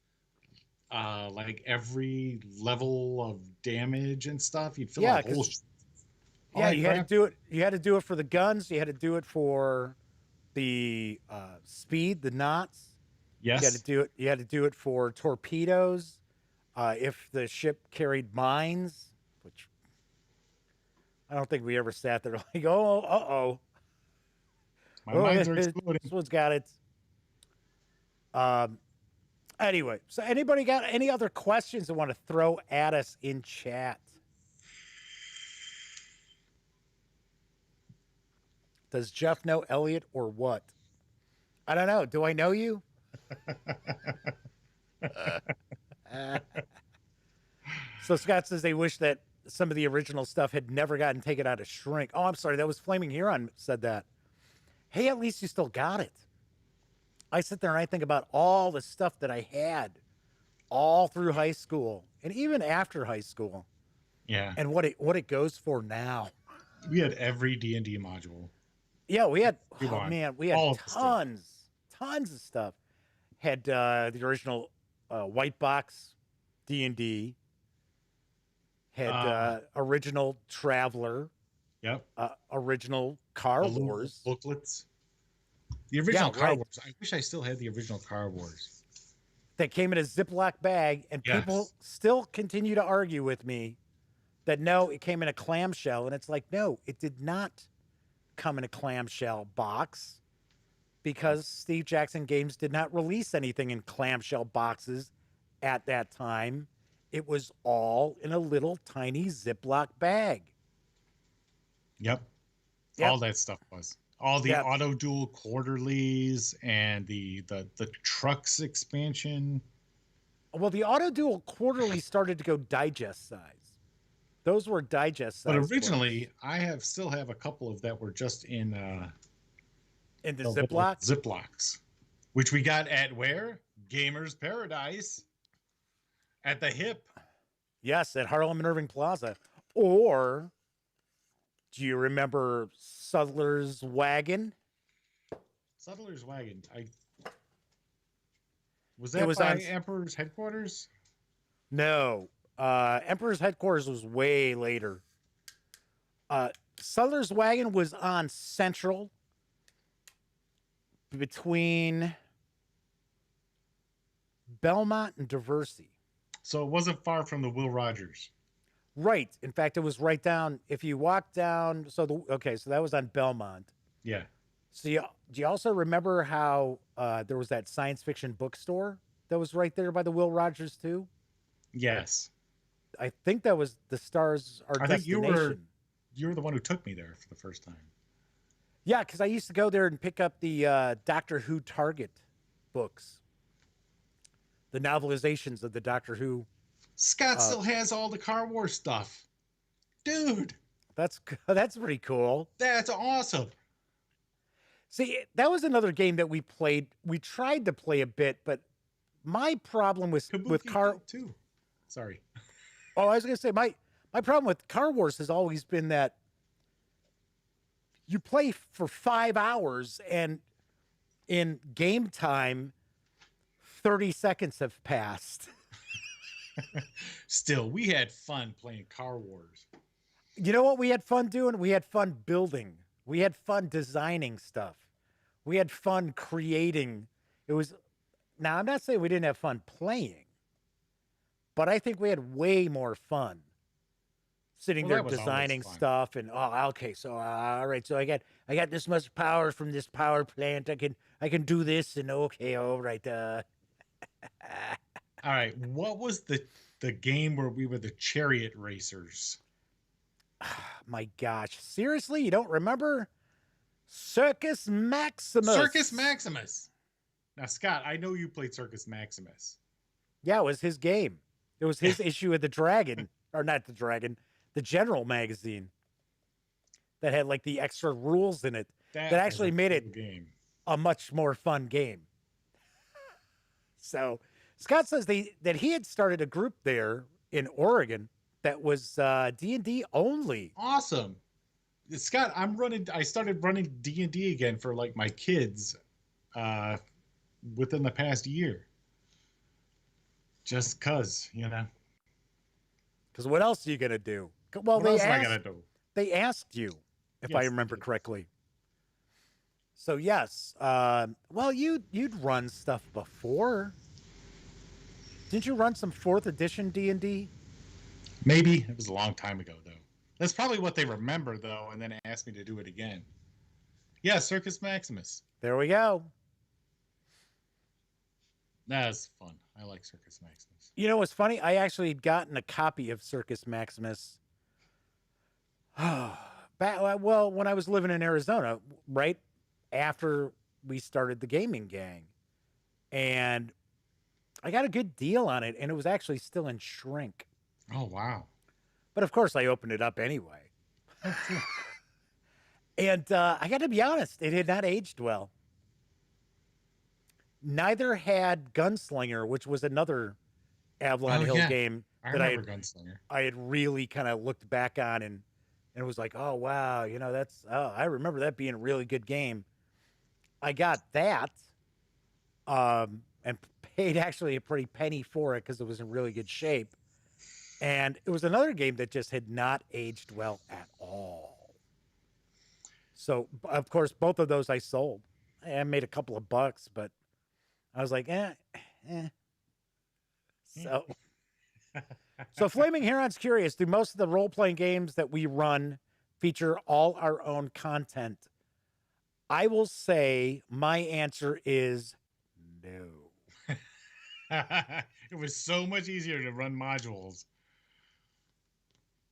like every level of damage and stuff. You'd fill out whole. Yeah, you had to do it. You had to do it for the guns. You had to do it for the speed, the knots. Yes. You had to do it. You had to do it for torpedoes. If the ship carried mines, which I don't think we ever sat there like, oh, my mines are exploding. This one's got it. Anyway, so anybody got any other questions they want to throw at us in chat? Does Jeff know Elliot or what? I don't know. Do I know you? So Scott says they wish that some of the original stuff had never gotten taken out of shrink. Oh, I'm sorry. That was Flaming Huron said that. Hey, at least you still got it. I sit there and I think about all the stuff that I had all through high school and even after high school. Yeah. And what it goes for now. We had every D&D module. Yeah, we had we had all tons of stuff. Had the original white box D&D. Had original Traveler. Yep. Original Car Wars booklets. The original Car Wars. I wish I still had the original Car Wars. That came in a Ziploc bag, and people still continue to argue with me that no, it came in a clamshell, and it's like, no, it did not come in a clamshell box because Steve Jackson Games did not release anything in clamshell boxes at that time. It was all in a little tiny Ziploc bag. Yep. All that stuff was. All the auto dual quarterlies and the trucks expansion. Well, the auto dual quarterly started to go digest size. Those were digest size. But originally, I still have a couple of that were just in the Ziploc? Ziplocs, which we got at where? Gamers Paradise. At the Hip. Yes, at Harlem and Irving Plaza. Or do you remember Sutler's Wagon? Sutler's Wagon. Was that by Emperor's Headquarters? No. Emperor's Headquarters was way later. Sutler's Wagon was on Central between Belmont and Diversey. So it wasn't far from the Will Rogers. Right. In fact, it was right down. If you walk down, so that was on Belmont. Yeah. So do you also remember how there was that science fiction bookstore that was right there by the Will Rogers too? Yes. I think that was the Stars Are Destination. I think you were the one who took me there for the first time. Yeah, because I used to go there and pick up the Doctor Who Target books. The novelizations of the Doctor Who. Scott still has all the Car Wars stuff. Dude. That's pretty cool. That's awesome. See, that was another game that we played. We tried to play a bit, but my problem with Kabuki car. did too. Sorry. Oh, I was gonna say my problem with Car Wars has always been that you play for 5 hours and in game time, 30 seconds have passed. Still, we had fun playing Car Wars. You know what we had fun doing? We had fun building. We had fun designing stuff. We had fun creating. It was now I'm not saying we didn't have fun playing, but I think we had way more fun sitting Well, there that was always designing fun. stuff and okay, so all right, so I got this much power from this power plant. I can do this and okay, all right. All right, what was the game where we were the chariot racers? My gosh, seriously, you don't remember Circus Maximus? Circus Maximus. Now, Scott, I know you played Circus Maximus. Yeah, it was his game. It was his issue of the Dragon, or not the Dragon, the General magazine that had like the extra rules in it that actually made it game. a much more fun game. So Scott says that he had started a group there in Oregon that was D&D only. Awesome. Scott, I started running D&D again for like my kids within the past year. Just cuz, you know. Because what else are you gonna do? Well, What else am I gonna do? they asked you, if Yes, I they remember did. correctly. So yes, well, you'd run stuff before. Didn't you run some fourth edition D&D? Maybe it was a long time ago though. That's probably what they remember though, and then asked me to do it again. Yeah, Circus Maximus. There we go. That's fun. I like Circus Maximus. You know what's funny? I actually had gotten a copy of Circus Maximus. Well, when I was living in Arizona, right after we started the gaming gang, and I got a good deal on it, and it was actually still in shrink. Oh wow. But of course, I opened it up anyway. And I got to be honest, it had not aged well. Neither had Gunslinger, which was another Avalon Hill game I that remember Gunslinger. I had really kind of looked back on and was like, oh wow, I remember that being a really good game. I got that, and paid actually a pretty penny for it because it was in really good shape. And it was another game that just had not aged well at all. So of course, both of those I sold. I made a couple of bucks, but I was like, eh. So, so Flaming Heron's curious. Do most of the role-playing games that we run feature all our own content? I will say my answer is no. It was so much easier to run modules.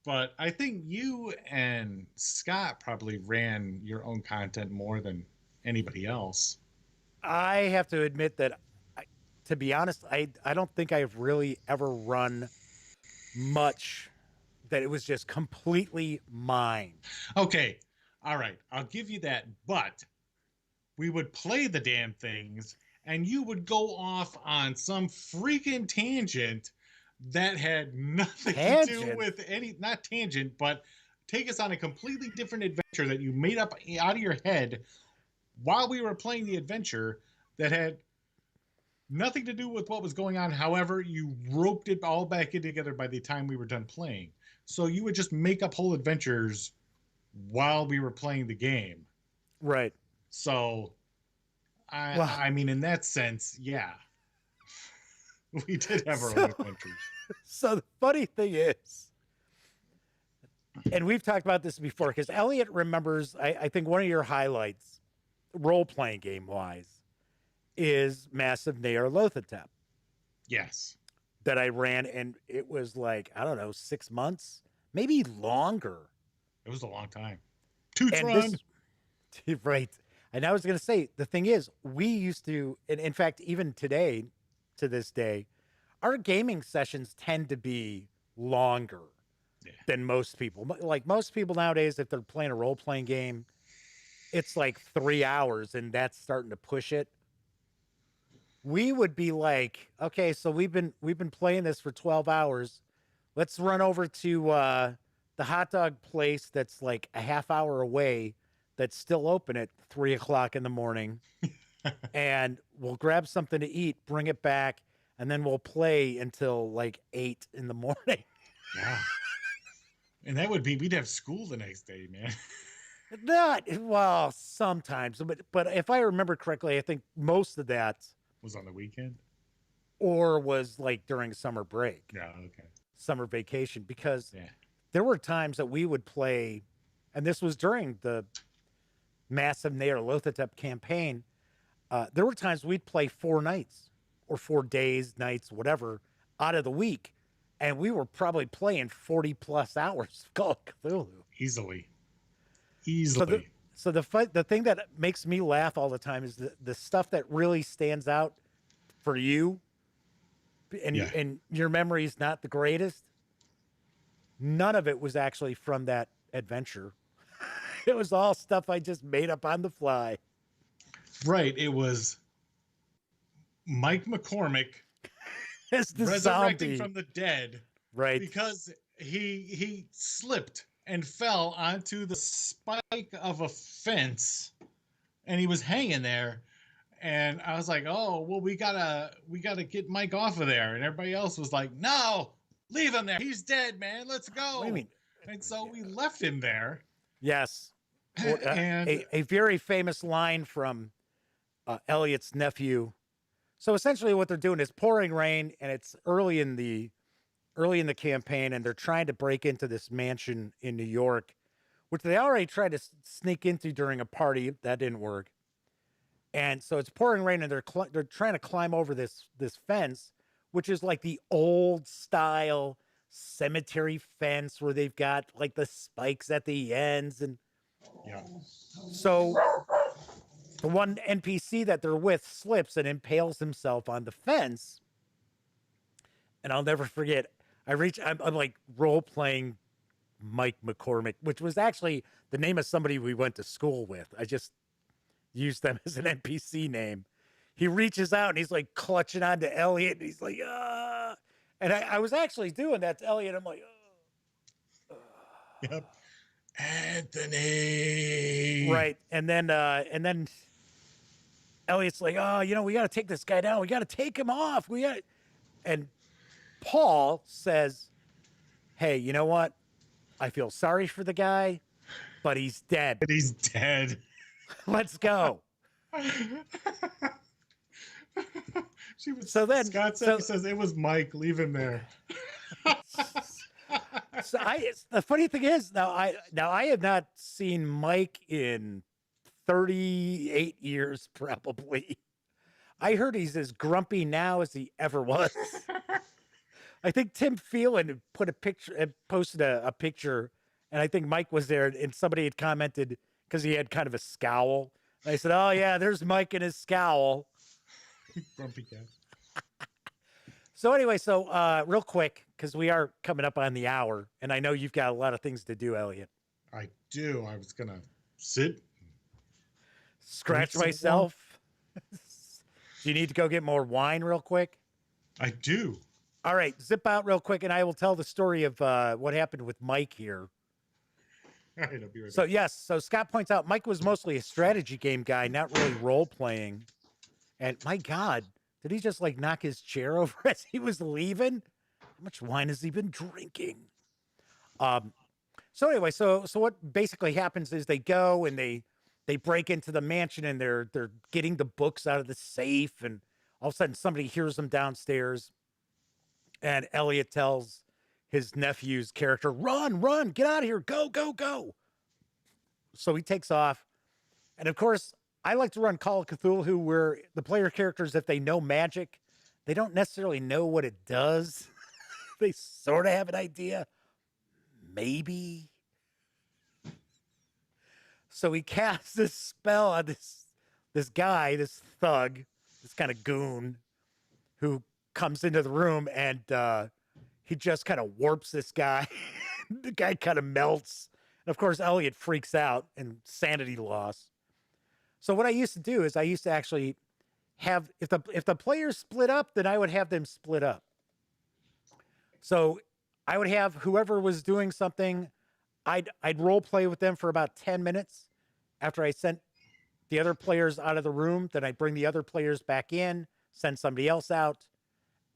But I think you and Scott probably ran your own content more than anybody else. I have to admit that, to be honest, I don't think I've really ever run much that it was just completely mine. Okay, all right, I'll give you that. But we would play the damn things, and you would go off on some freaking tangent that had nothing to do with not tangent, but take us on a completely different adventure that you made up out of your head while we were playing the adventure that had nothing to do with what was going on. However, you roped it all back in together by the time we were done playing. So you would just make up whole adventures while we were playing the game. Right. So, I mean, in that sense, yeah. We did have our own adventures. So the funny thing is, and we've talked about this before, because Elliott remembers, I think one of your highlights, role-playing game-wise, is Massive Nyarlathotep. Yes. That I ran, and it was like, I don't know, 6 months, maybe longer. It was a long time. Tootron. Right. And I was going to say, the thing is, we used to, and in fact, even today, to this day, our gaming sessions tend to be longer than most people. Like most people nowadays, if they're playing a role-playing game, it's like 3 hours and that's starting to push it, we would be like, okay, so we've been playing this for 12 hours. Let's run over to the hot dog place that's like a half hour away that's still open at 3 o'clock in the morning. And we'll grab something to eat, bring it back, and then we'll play until like 8 in the morning. Yeah. And that would be, we'd have school the next day, man. Not well, sometimes, but if I remember correctly, I think most of that Was on the weekend. or was like during summer break, Yeah. Okay. summer vacation, because Yeah. there were times that we would play, and this was during the massive Tabletop campaign. There were times we'd play 4 nights or 4 days, nights, whatever, out of the week, and we were probably playing 40 plus hours of Call of Cthulhu. Easily. So Easily. the thing that makes me laugh all the time is the stuff that really stands out for you, and Yeah. and your memory is not the greatest. None of it was actually from that adventure. It was all stuff I just made up on the fly. Right. It was Mike McCormick It's the resurrecting zombie, from the dead right? because he slipped and fell onto the spike of a fence, and he was hanging there. And I was like, "Oh, well, we gotta get Mike off of there." And everybody else was like, "No, leave him there. He's dead, man. Let's What do you go." mean? And so we left him there. Yes. And A very famous line from Elliott's nephew. So essentially, what they're doing is pouring rain, and it's early in the campaign, and they're trying to break into this mansion in New York, which they already tried to sneak into during a party that didn't work. And so it's pouring rain, and they're trying to climb over this fence, which is like the old style cemetery fence where they've got like the spikes at the ends. And yeah, so the one NPC that they're with slips and impales himself on the fence. And I'll never forget. I'm like role playing Mike McCormick, which was actually the name of somebody we went to school with. I just used them as an NPC name. He reaches out and he's like clutching onto Elliott, and he's like, ah. And I was actually doing that to Elliott. I'm like, yep. Anthony. right. And then Elliott's like, oh, we got to take this guy down. We got to take him off. And Paul says, hey, you know what? I feel sorry for the guy, but he's dead. But he's dead. Let's go. Scott says it was Mike. Leave him there. The funny thing is now I have not seen Mike in 38 years probably. I heard he's as grumpy now as he ever was. I think Tim Phelan posted a picture, and I think Mike was there, and somebody had commented because he had kind of a scowl. And I said, "Oh yeah, there's Mike and his scowl." Grumpy cat. So anyway, real quick, because we are coming up on the hour, and I know you've got a lot of things to do, Elliott. I do. I was gonna sit, Scratch myself. Do you need to go get more wine real quick? I do. All right, zip out real quick, and I will tell the story of what happened with Mike here. All right, I'll be right So back. yes, so Scott points out Mike was mostly a strategy game guy, not really role playing. And my God, did he just like knock his chair over as he was leaving? How much wine has he been drinking? So anyway, so what basically happens is they go and they break into the mansion, and they're getting the books out of the safe, and all of a sudden somebody hears them downstairs, and Elliott tells his nephew's character, run, get out of here, go, go, go. So he takes off. And of course, I like to run Call of Cthulhu where the player characters, if they know magic, they don't necessarily know what it does. They sort of have an idea. Maybe. So he casts this spell on this guy, this thug, this kind of goon who comes into the room, and he just kind of warps this guy. The guy kind of melts. And of course, Elliott freaks out and sanity loss. So what I used to do is I used to actually have if the players split up, then I would have them split up. So I would have whoever was doing something, I'd role play with them for about 10 minutes. After I sent the other players out of the room, then I'd bring the other players back in, send somebody else out,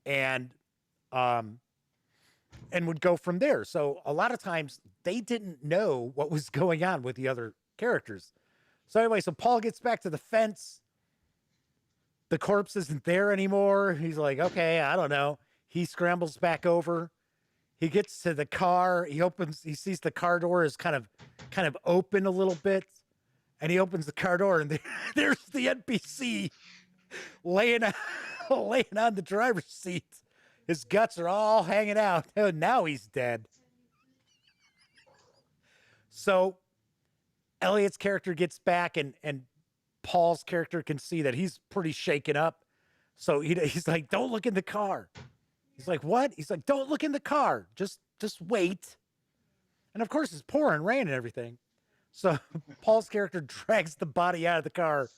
and um and would go from there. So a lot of times they didn't know what was going on with the other characters. So anyway, so Paul gets back to the fence. The corpse isn't there anymore. He's like, okay, I don't know. He scrambles back over. He gets to the car. He sees the car door is kind of open a little bit. And he opens the car door and there's the NPC laying on the driver's seat. His guts are all hanging out. And now he's dead. So Elliott's character gets back and Paul's character can see that he's pretty shaken up. So he's like, don't look in the car. He's like, what? He's like, don't look in the car. Just wait. And of course, it's pouring rain and everything. So Paul's character drags the body out of the car,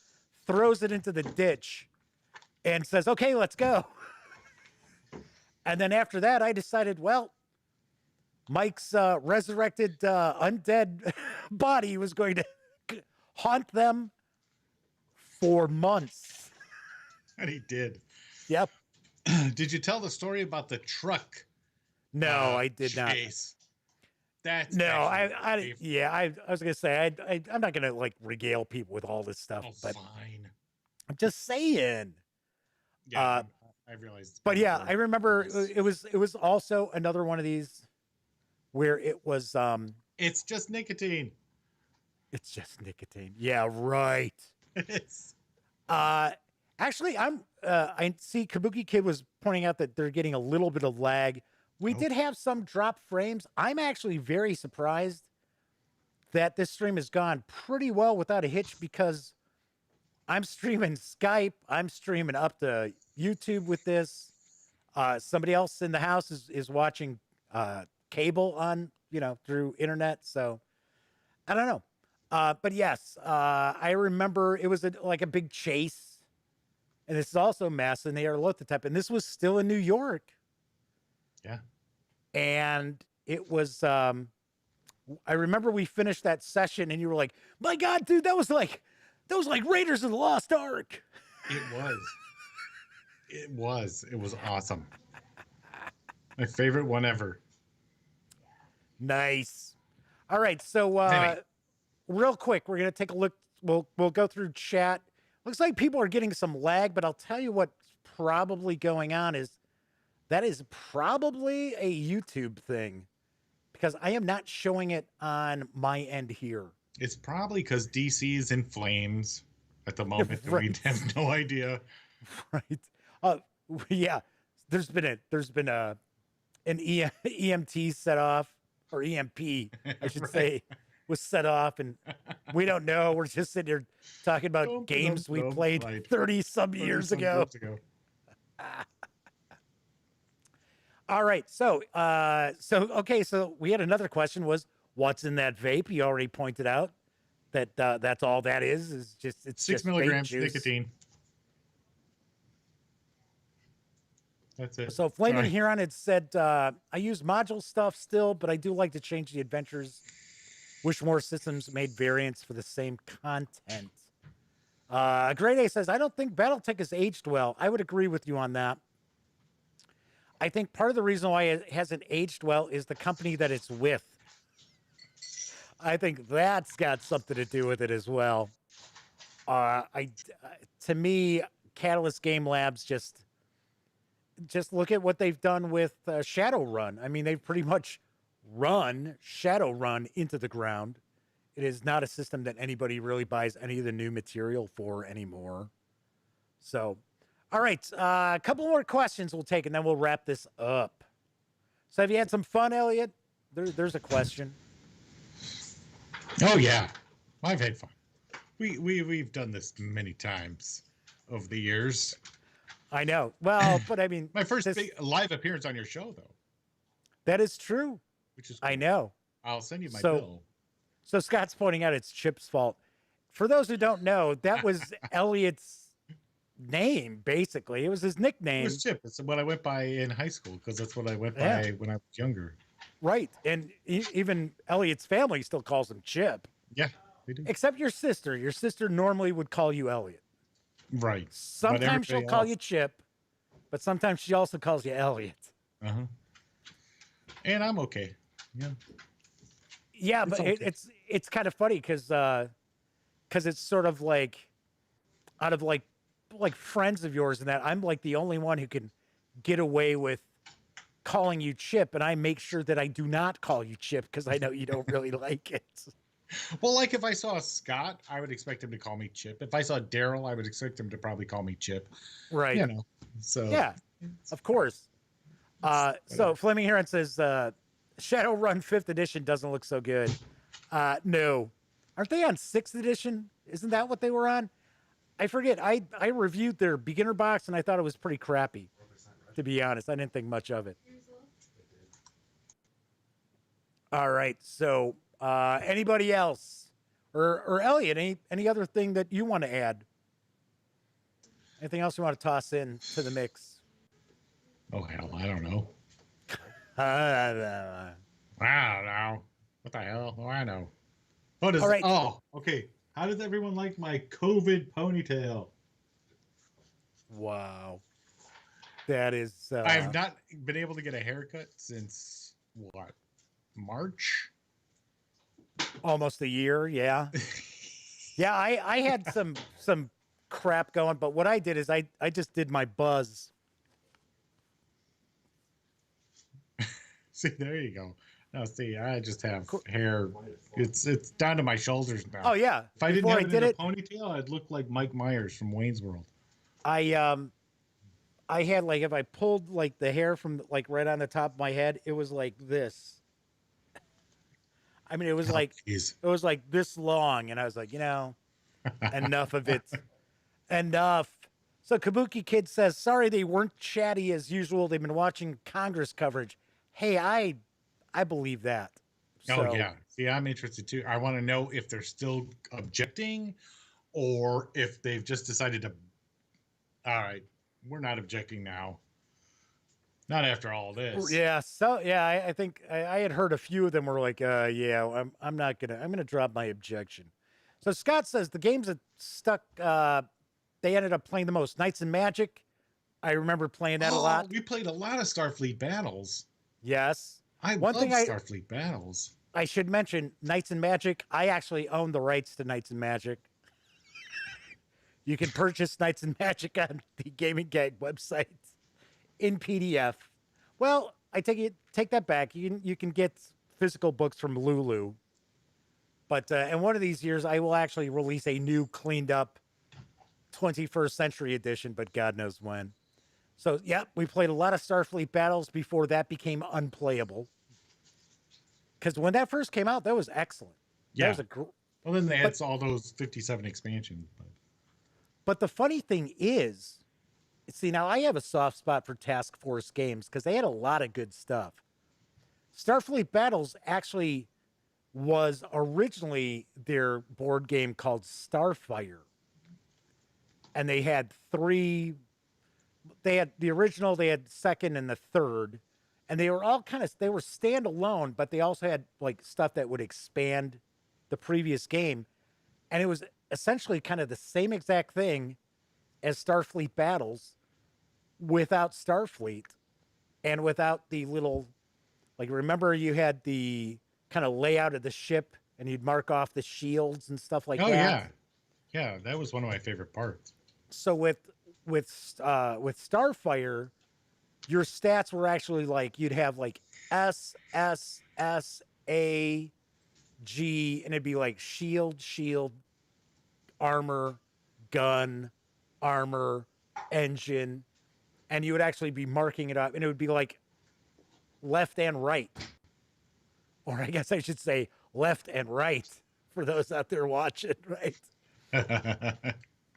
throws it into the ditch, and says, okay, let's go. And then after that, I decided, well, Mike's resurrected undead body was going to haunt them for months. And he did. Yep. Did you tell the story about the truck? No, I did chase? That's not. No, I was gonna say I'm not gonna like regale people with all this stuff, but fine. I'm just saying. Yeah, I realized. But yeah, I remember it was also another one of these where it was it's just nicotine. It's just nicotine. Yeah, right. It's actually I see Kabuki Kid was pointing out that they're getting a little bit of lag. We did have some drop frames. I'm actually very surprised that this stream has gone pretty well without a hitch because I'm streaming Skype. I'm streaming up to YouTube with this. Somebody else in the house is watching cable on, through internet. So I don't know. But yes, I remember it was like a big chase. And this is also Massa and the Nyarlathotep. And this was still in New York. Yeah. And it was, I remember we finished that session and you were like, my God, dude, that was like Raiders of the Lost Ark. It was. It was awesome. My favorite one ever. Nice. All right. So, Anyway. real quick, we're going to take a look. We'll go through chat. Looks like people are getting some lag, but I'll tell you what's probably going on is that is probably a YouTube thing because I am not showing it on my end here. It's probably because DC's in flames at the moment. Right. And we have no idea. Right. Yeah. There's been an EMT set off, or EMP, I should say, was set off, and we don't know. We're just sitting here talking about games we played 30-some years ago. All right. So okay. So we had another question was, what's in that vape? You already pointed out that that's all that is just, it's 6 just milligrams vape juice. nicotine. That's it. So Flaming Huron had said, I use module stuff still, but I do like to change the adventures. Wish more systems made variants for the same content. Great A says, I don't think Battletech has aged well. I would agree with you on that. I think part of the reason why it hasn't aged well is the company that it's with. I think that's got something to do with it as well. To me, Catalyst Game Labs just look at what they've done with Shadowrun. I mean, they've pretty much run Shadowrun into the ground. It is not a system that anybody really buys any of the new material for anymore. So, all right, a couple more questions we'll take, and then we'll wrap this up. So have you had some fun, Elliott? There's a question. Oh, yeah. I've had fun. We've done this many times over the years. I know. Well, but I mean... My first big live appearance on your show, though. That is true. Which is cool. I know. I'll send you my bill. So Scott's pointing out it's Chip's fault. for those who don't know, that was Elliott's name, basically. It was his It nickname. was Chip. It's what I went by in high school because that's what I went Yeah. by when I was younger. Right. And even Elliott's family still calls him Chip. Yeah, they do. Except your sister. Your sister normally would call you Elliott. Right. Sometimes she'll call you Chip, but sometimes she also calls you Elliott. Uh-huh. And I'm okay. Yeah. Yeah, but okay. it's kind of funny because it's sort of like out of like friends of yours and that I'm like the only one who can get away with calling you Chip, and I make sure that I do not call you Chip because I know you don't really like it. Well, like if I saw Scott, I would expect him to call me Chip. If I saw Daryl, I would expect him to probably call me Chip. Right. You know. So yeah, of course. So Fleming Heron says Shadowrun 5th edition doesn't look so good. No. Aren't they on 6th edition? Isn't that what they were on? I forget. I reviewed their beginner box and I thought it was pretty crappy. To be honest, I didn't think much of it. All right. So anybody else? Or Elliott, any other thing that you want to add? Anything else you want to toss in to the mix? Oh hell, I don't know. I don't know. What the hell? Oh, I know. What is? All right. Oh, okay. How does everyone like my COVID ponytail? Wow. That is. I have not been able to get a haircut since what? March? Almost a year. Yeah. Yeah. I had some crap going, but what I did is I just did my buzz. See, there you go. Now, see, I just have hair. It's down to my shoulders now. Oh yeah. If I didn't have it in a ponytail, I'd look like Mike Myers from Wayne's World. I had like if I pulled like the hair from like right on the top of my head, it was like this. I mean, it was like this long, and I was like, enough of it, enough. So Kabuki Kid says, sorry they weren't chatty as usual. They've been watching Congress coverage. Hey, I believe that. So, yeah. See, I'm interested too. I want to know if they're still objecting or if they've just decided to, all right, we're not objecting now. Not after all this. Yeah. So, yeah, I think I had heard a few of them were like, yeah, I'm going to drop my objection. So Scott says the games that stuck, they ended up playing the most. Knights and Magic. I remember playing that a lot. We played a lot of Starfleet Battles. Yes. I love Starfleet Battles. I should mention Knights and Magic. I actually own the rights to Knights and Magic. You can purchase Knights and Magic on the Gaming Gag website in PDF. Well, I take that back. You can get physical books from Lulu. But in one of these years, I will actually release a new cleaned up 21st century edition, but God knows when. So, yeah, we played a lot of Starfleet Battles before that became unplayable. Because when that first came out, that was excellent. Yeah. That was well, then they had all those 57 expansions. But the funny thing is, see, now I have a soft spot for Task Force games because they had a lot of good stuff. Starfleet Battles actually was originally their board game called Starfire. And they had they had the original, they had second and the third. And they were all they were standalone, but they also had like stuff that would expand the previous game. And it was essentially kind of the same exact thing as Starfleet Battles without Starfleet and without the little, like, remember you had the kind of layout of the ship and you'd mark off the shields and stuff like that. Oh yeah. Yeah. That was one of my favorite parts. So with Starfire, your stats were actually like, you'd have like S, S, S, A, G, and it'd be like shield, armor, gun, armor, engine, and you would actually be marking it up, and it would be like left and right. Or I guess I should say left and right for those out there watching, right?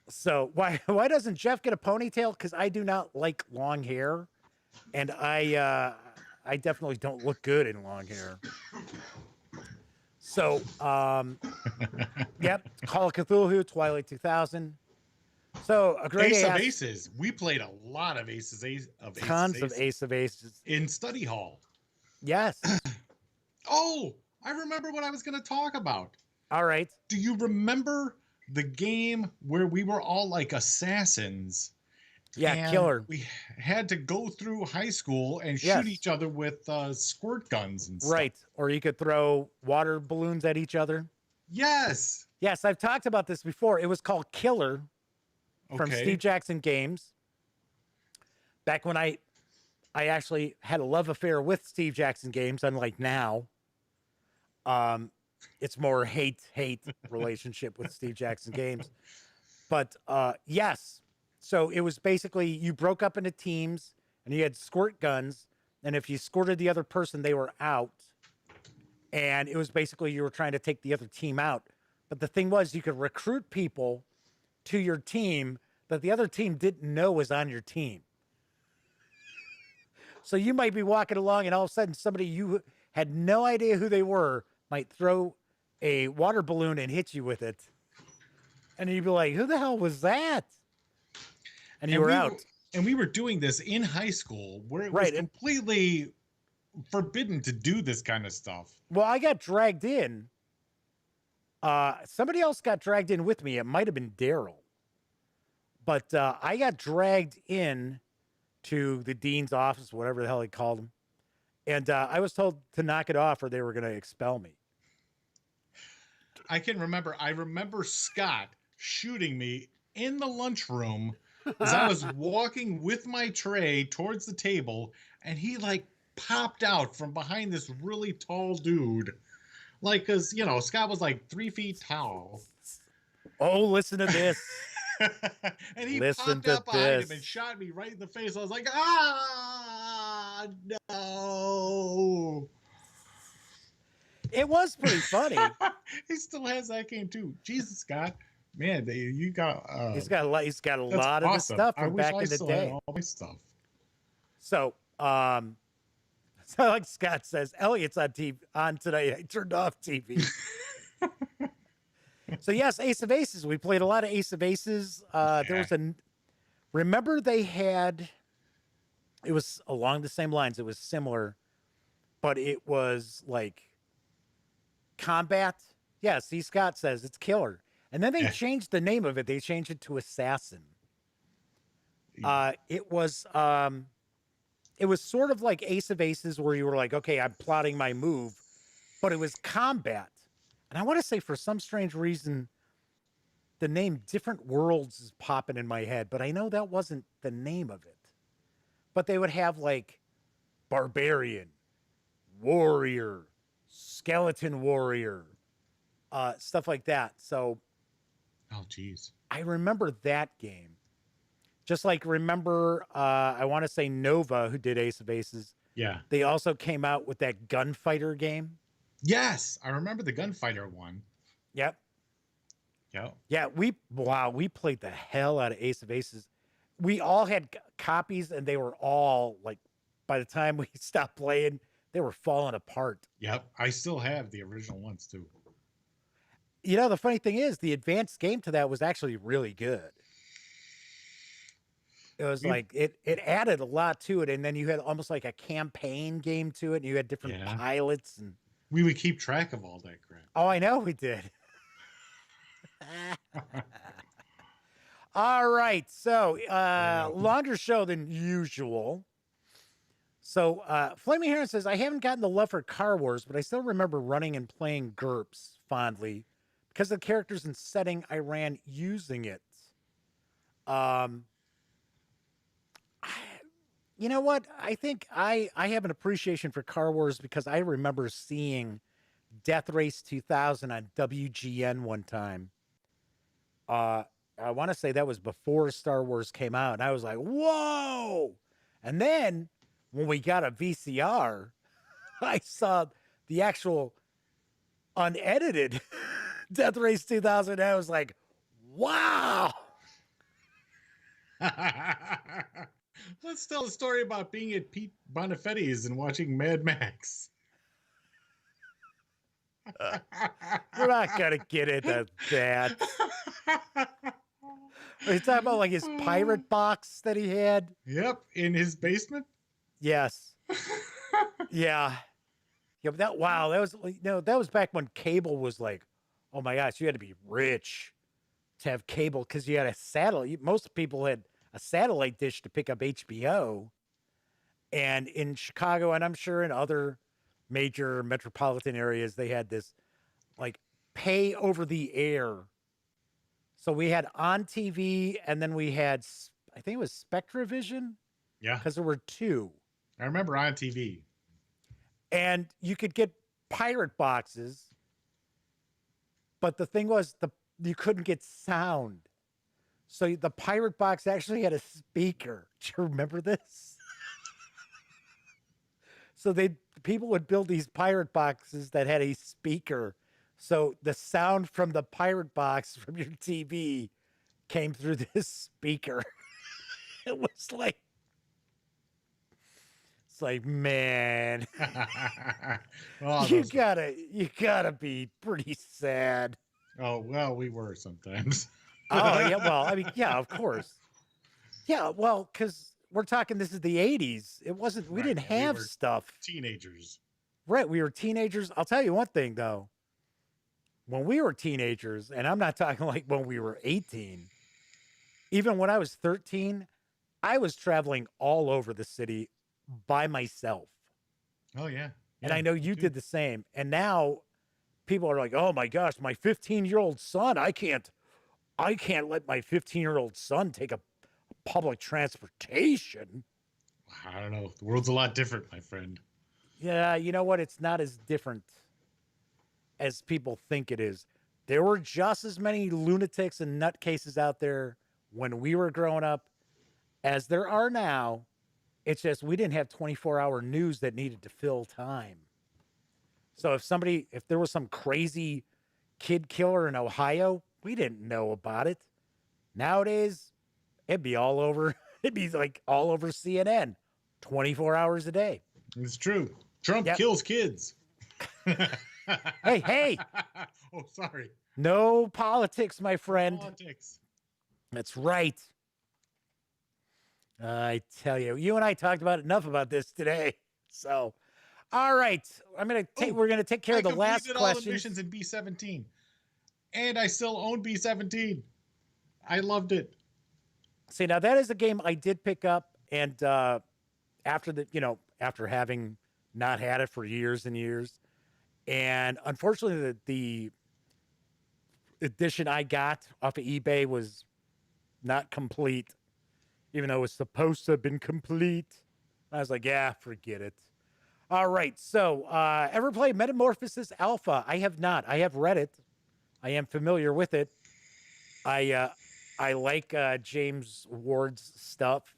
So why doesn't Jeff get a ponytail? Because I do not like long hair, and I definitely don't look good in long hair. So, yep, Call of Cthulhu, Twilight 2000. So a great Ace of ass, Aces. We played a lot of tons of Aces Ace of Aces. in study hall. Yes. Oh, I remember what I was going to talk about. All right. Do you remember the game where we were all like assassins? Yeah, And killer. we had to go through high school and shoot Yes. each other with squirt guns and stuff. Right. Or you could throw water balloons at each other. Yes. Yes, I've talked about this before. It was called Killer from Okay. Steve Jackson Games. Back when I actually had a love affair with Steve Jackson Games, unlike now. It's more hate relationship with Steve Jackson Games. But yes. So it was basically you broke up into teams and you had squirt guns. And if you squirted the other person, they were out. And it was basically you were trying to take the other team out. But the thing was, you could recruit people to your team that the other team didn't know was on your team. So you might be walking along and all of a sudden somebody you had no idea who they were might throw a water balloon and hit you with it. And you'd be like, who the hell was that? And you were out. And we were doing this in high school where it was Right. completely forbidden to do this kind of stuff. Well, I got dragged in. Somebody else got dragged in with me. It might have been Daryl. But I got dragged in to the dean's office, whatever the hell he called him. And I was told to knock it off or they were going to expel me. I remember Scott shooting me in the lunchroom as I was walking with my tray towards the table, and he like popped out from behind this really tall dude. Like, cause Scott was like 3 feet tall. Oh, listen to this. And he Listen popped out to behind this. him and shot me right in the face. I was like, no. It was pretty funny. He still has that game too. Jesus, Scott. Man, you got He's got a lot. He's got a lot of the awesome. stuff I from wish back I in the still day. had all my stuff. So, so like Scott says, Elliott's on TV on today. I turned off TV. So yes, Ace of Aces. We played a lot of Ace of Aces. There was remember they had. It was along the same lines. It was similar, but it was like combat. Yeah, see, Scott says it's killer. And then they changed the name of it. They changed it to Assassin. It was sort of like Ace of Aces where you were like, okay, I'm plotting my move, but it was combat. And I want to say for some strange reason, the name Different Worlds is popping in my head, but I know that wasn't the name of it. But they would have like Barbarian, Warrior, Skeleton Warrior, stuff like that. So, oh, geez. I remember that game. Just like remember, I want to say Nova, who did Ace of Aces. Yeah. They also came out with that gunfighter game. Yes, I remember the gunfighter one. Yep. Yep. Yeah, we played the hell out of Ace of Aces. We all had copies, and they were all like, by the time we stopped playing, they were falling apart. Yep, I still have the original ones too. You know, the funny thing is, the advanced game to that was actually really good. It was like it added a lot to it, and then you had almost like a campaign game to it, and you had different pilots, and we would keep track of all that crap. Oh, I know we did. All right, so longer show than usual. So Flaming Heron says, I haven't gotten the love for Car Wars, but I still remember running and playing GURPS fondly because of the characters and setting I ran using it. You know what? I think I have an appreciation for Car Wars because I remember seeing Death Race 2000 on WGN one time. I want to say that was before Star Wars came out. And I was like, whoa. And then when we got a VCR, I saw the actual unedited Death Race 2000. And I was like, wow. Let's tell the story about being at Pete Bonifetti's and watching Mad Max. We're not gonna get into that. Are you talking about like his pirate box that he had? Yep, in his basement. Yes. Yeah. Yeah, but that was that was back when cable was like, oh my gosh, you had to be rich to have cable because you had a satellite. Most people had a satellite dish to pick up HBO. And in Chicago, and I'm sure in other major metropolitan areas, they had this like pay over the air. So we had on TV, and then we had, I think it was Spectravision, Yeah, because there were two. I remember on TV. And you could get pirate boxes, but the thing was you couldn't get sound. So the pirate box actually had a speaker. Do you remember this? So people would build these pirate boxes that had a speaker. So the sound from the pirate box from your TV came through this speaker. It was like, it's like, man, Oh, you those. gotta be pretty sad. Oh well, we were sometimes. Oh yeah, well, I mean, yeah, of course. Yeah, well, because we're talking, this is the 80s. It wasn't, we Right, didn't yeah, we have were stuff. teenagers. Right, we were teenagers. I'll tell you one thing though. When we were teenagers, and I'm not talking like when we were 18, even when I was 13, I was traveling all over the city by myself. Oh yeah, And yeah, I know me you too. did the same. And now people are like, "Oh my gosh, my 15-year-old son, I can't let my 15-year-old son take a public transportation." I don't know. The world's a lot different, my friend. Yeah, you know what? It's not as different as people think it is. There were just as many lunatics and nutcases out there when we were growing up as there are now. It's just we didn't have 24-hour news that needed to fill time. So if there was some crazy kid killer in Ohio, we didn't know about it. Nowadays, it'd be all over. It'd be like all over CNN 24 hours a day. It's true. Trump Yep. kills kids. Hey, hey, Oh, sorry. no politics, my friend. Politics. That's right. I tell you, you and I talked about enough about this today. So, all right, Oh, we're gonna take care I of the last completed all the questions. missions in B-17, and I still own B-17. I loved it. See, now that is a game I did pick up, and after having not had it for years and years, and unfortunately, the edition I got off of eBay was not complete, even though it was supposed to have been complete. I was like, yeah, forget it. All right. So, ever played Metamorphosis Alpha? I have not. I have read it. I am familiar with it. I like James Ward's stuff,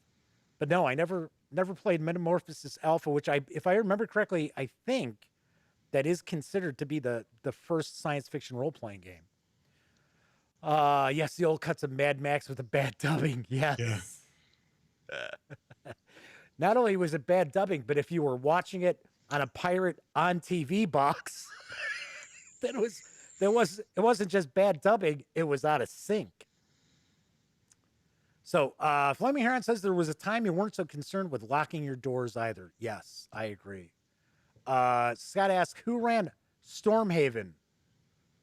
but no, I never played Metamorphosis Alpha, which if I remember correctly, I think that is considered to be the first science fiction role playing game. Yes, the old cuts of Mad Max with a bad dubbing. Yeah. Yes. Not only was it bad dubbing, but if you were watching it on a pirate on TV box, then it wasn't just bad dubbing, it was out of sync. So Fleming Heron says there was a time you weren't so concerned with locking your doors either. Yes, I agree. Scott asks, who ran Stormhaven?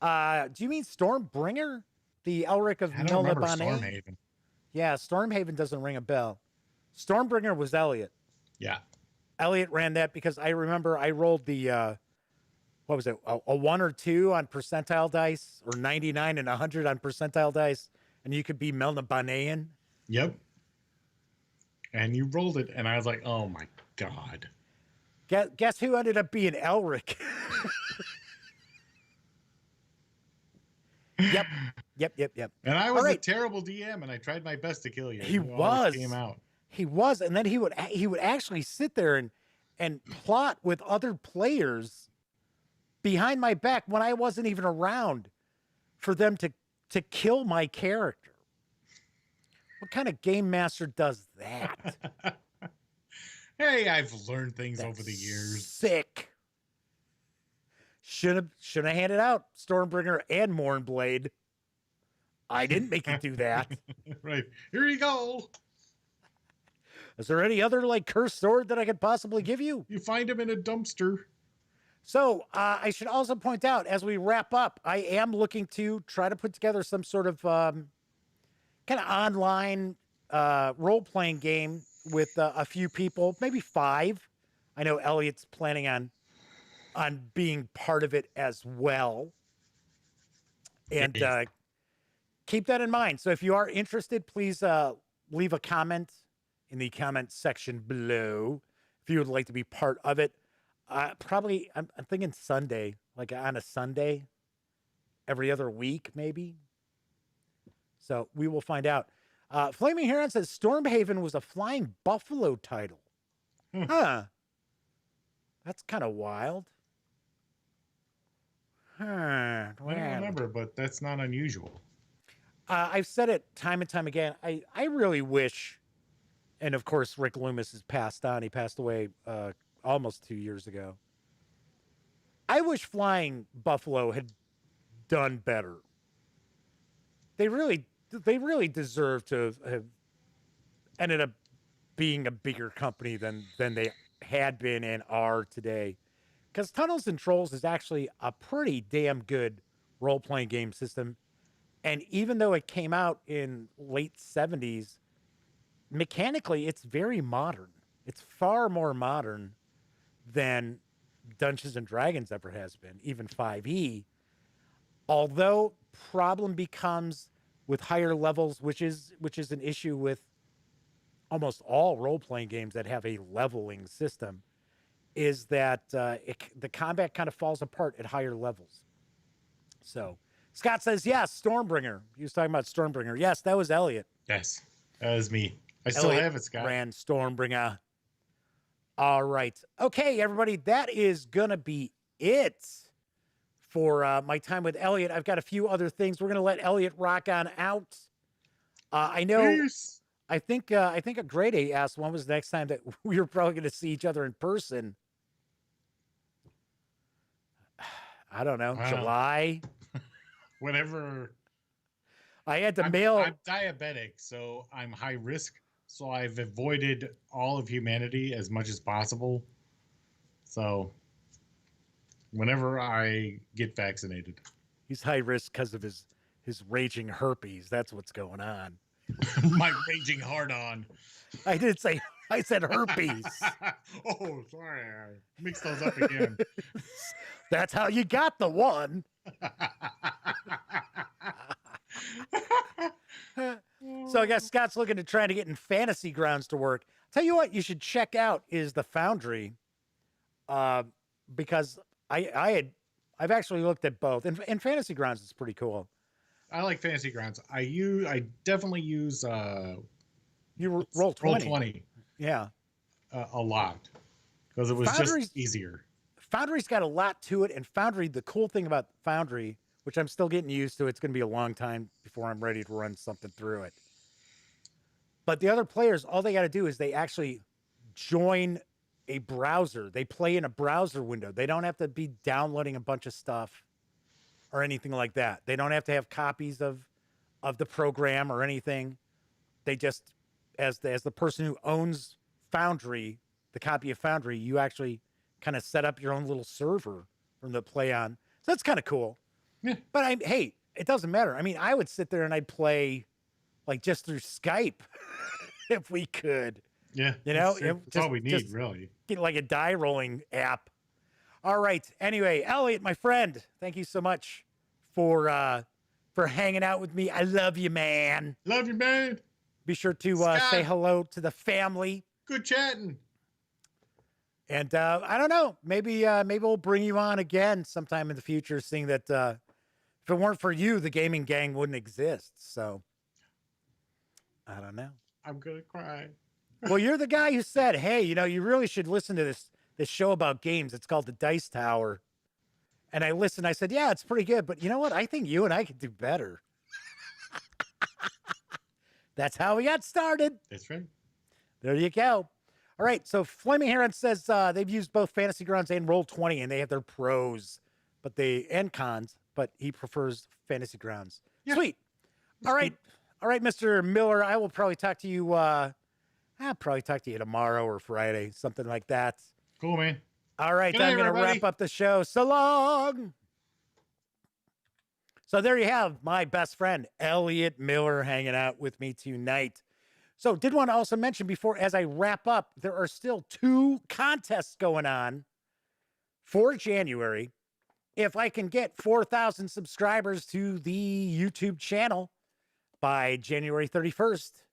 Do you mean Stormbringer? The Elric of I don't remember Melniboné? Stormhaven. Yeah, Stormhaven doesn't ring a bell. Stormbringer was Elliott. Yeah. Elliott ran that because I remember I rolled the what was it, a 1 or 2 on percentile dice, or 99 and 100 on percentile dice, and you could be Melnibonéan. Yep. And you rolled it, and I was like, oh my God. Guess who ended up being Elric? Yep. And I was All a right. terrible DM, and I tried my best to kill you. He You always came was. out. He was, and then he would actually sit there and plot with other players behind my back when I wasn't even around for them to kill my character. What kind of game master does that? Hey, I've learned things That's over the years. sick. Should have handed out Stormbringer and Mournblade. I didn't make you do that. Right. Here you go. Is there any other like cursed sword that I could possibly give you? You find him in a dumpster. So I should also point out as we wrap up, I am looking to try to put together some sort of kind of online role-playing game with a few people, maybe 5. I know Elliott's planning on being part of it as well. And keep that in mind. So if you are interested, please leave a comment in the comment section below if you would like to be part of it. Probably, I'm thinking Sunday, like on a Sunday, every other week, maybe. So we will find out. Flaming Heron says Stormhaven was a Flying Buffalo title. Huh. That's kind of wild. Huh. I don't remember, but that's not unusual. I've said it time and time again. I really wish, and of course Rick Loomis has passed on. He passed away almost 2 years ago. I wish Flying Buffalo had done better. They really deserve to have ended up being a bigger company than they had been and are today. Because Tunnels and Trolls is actually a pretty damn good role-playing game system. And even though it came out in late 70s, mechanically, it's very modern. It's far more modern than Dungeons and Dragons ever has been, even 5e. Although problem becomes with higher levels, which is an issue with almost all role-playing games that have a leveling system, is that the combat kind of falls apart at higher levels. So Scott says, yes, Stormbringer. He was talking about Stormbringer. Yes, that was Elliott. Yes, that was me. I still have it, Scott. Ran Stormbringer. All right. Okay, everybody, that is going to be it for my time with Elliott. I've got a few other things. We're going to let Elliott rock on out. I know. Peace. I think a Grade A asked when was the next time that we were probably going to see each other in person. I don't know. July. Whenever. I had to mail. I'm diabetic, so I'm high risk. So I've avoided all of humanity as much as possible. So whenever I get vaccinated. He's high risk because of his raging herpes. That's what's going on. My raging hard on. I didn't say, I said herpes. Oh, sorry. I mixed those up again. That's how you got the one. So I guess Scott's looking to try to get in Fantasy Grounds to work. Tell you what you should check out is the Foundry. Because I've actually looked at both. And Fantasy Grounds is pretty cool. I like Fantasy Grounds. I definitely use you roll 20. Roll 20. Yeah. A lot. Because it was just easier. Foundry's got a lot to it, and Foundry, the cool thing about Foundry, which I'm still getting used to, it's going to be a long time before I'm ready to run something through it. But the other players, all they got to do is they actually join a browser. They play in a browser window. They don't have to be downloading a bunch of stuff or anything like that. They don't have to have copies of the program or anything. They just, as the person who owns Foundry, the copy of Foundry, you actually kind of set up your own little server from the play on. So that's kind of cool. Yeah. But hey, it doesn't matter. I mean, I would sit there and I'd play like just through Skype if we could. Yeah. You know, that's all we need, really. Get like a die rolling app. All right. Anyway, Elliott, my friend, thank you so much for hanging out with me. I love you, man. Love you, man. Be sure to say hello to the family. Good chatting. And I don't know, maybe we'll bring you on again sometime in the future, seeing that if it weren't for you, the gaming gang wouldn't exist. So I don't know. I'm going to cry. Well, you're the guy who said, hey, you really should listen to this show about games. It's called The Dice Tower. And I listened. I said, yeah, it's pretty good. But you know what? I think you and I could do better. That's how we got started. That's right. There you go. All right. So Flaming Heron says they've used both Fantasy Grounds and Roll20, and they have their pros and cons, but he prefers Fantasy Grounds. Yeah, Sweet. All right. All right, Mr. Miller, I will probably talk to you I'll probably talk to you tomorrow or Friday, something like that. Cool, man. All right, Good night, I'm going to everybody. wrap up the show. So long. So there you have my best friend, Elliott Miller, hanging out with me tonight. So did want to also mention before, as I wrap up, there are still 2 contests going on for January. If I can get 4,000 subscribers to the YouTube channel by January 31st,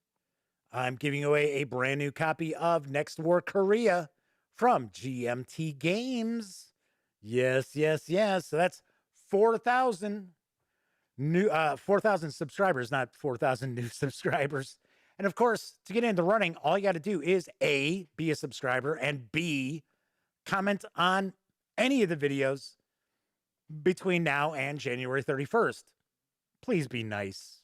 I'm giving away a brand new copy of Next War Korea from GMT Games. Yes, yes, yes. So that's 4,000 new 4,000 subscribers, not 4,000 new subscribers. And of course, to get into running, all you got to do is A, be a subscriber, and B, comment on any of the videos between now and January 31st. Please be nice.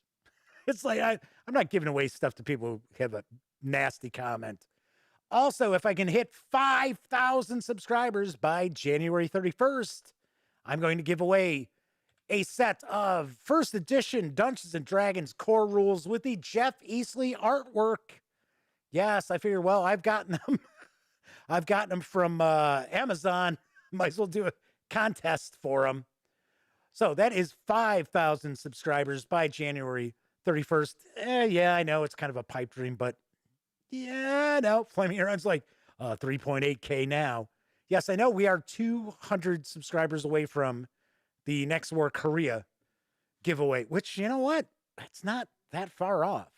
It's like I'm not giving away stuff to people who have a nasty comment. Also, if I can hit 5,000 subscribers by January 31st, I'm going to give away a set of first edition Dungeons and Dragons core rules with the Jeff Easley artwork. Yes, I figure, well, I've gotten them. I've gotten them from Amazon. Might as well do a contest for them. So that is 5,000 subscribers by January 31st. Yeah, I know it's kind of a pipe dream, but yeah, no, Flaming Around's like 3.8K now. Yes, I know we are 200 subscribers away from the Next War Korea giveaway, which, you know what? It's not that far off.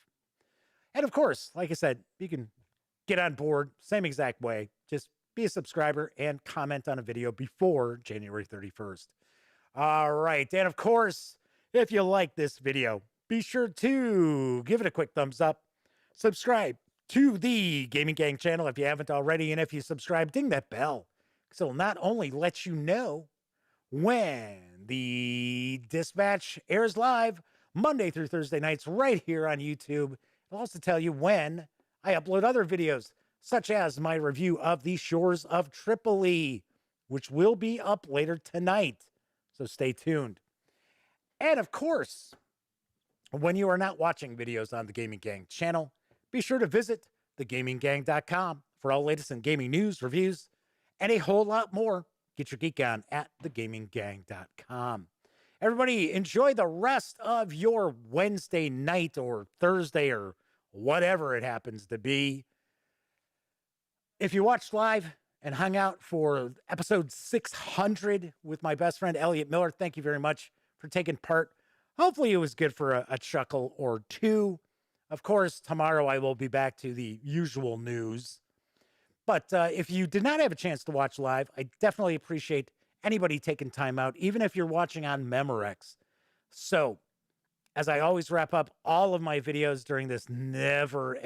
And of course, like I said, you can get on board same exact way. Just be a subscriber and comment on a video before January 31st. All right. And of course, if you like this video, be sure to give it a quick thumbs up. Subscribe to the Gaming Gang channel if you haven't already. And if you subscribe, ding that bell. So it'll not only let you know when the dispatch airs live Monday through Thursday nights right here on YouTube, it'll also tell you when I upload other videos, such as my review of The Shores of Tripoli, which will be up later tonight. So stay tuned. And of course, when you are not watching videos on the Gaming Gang channel, be sure to visit thegaminggang.com for all latest in gaming news, reviews, and a whole lot more. Get your geek on at thegaminggang.com. Everybody, enjoy the rest of your Wednesday night or Thursday or whatever it happens to be. If you watched live and hung out for episode 600 with my best friend, Elliott Miller, thank you very much for taking part. Hopefully it was good for a chuckle or two. Of course, tomorrow I will be back to the usual news. But if you did not have a chance to watch live, I definitely appreciate anybody taking time out, even if you're watching on Memorex. So, as I always wrap up all of my videos during this never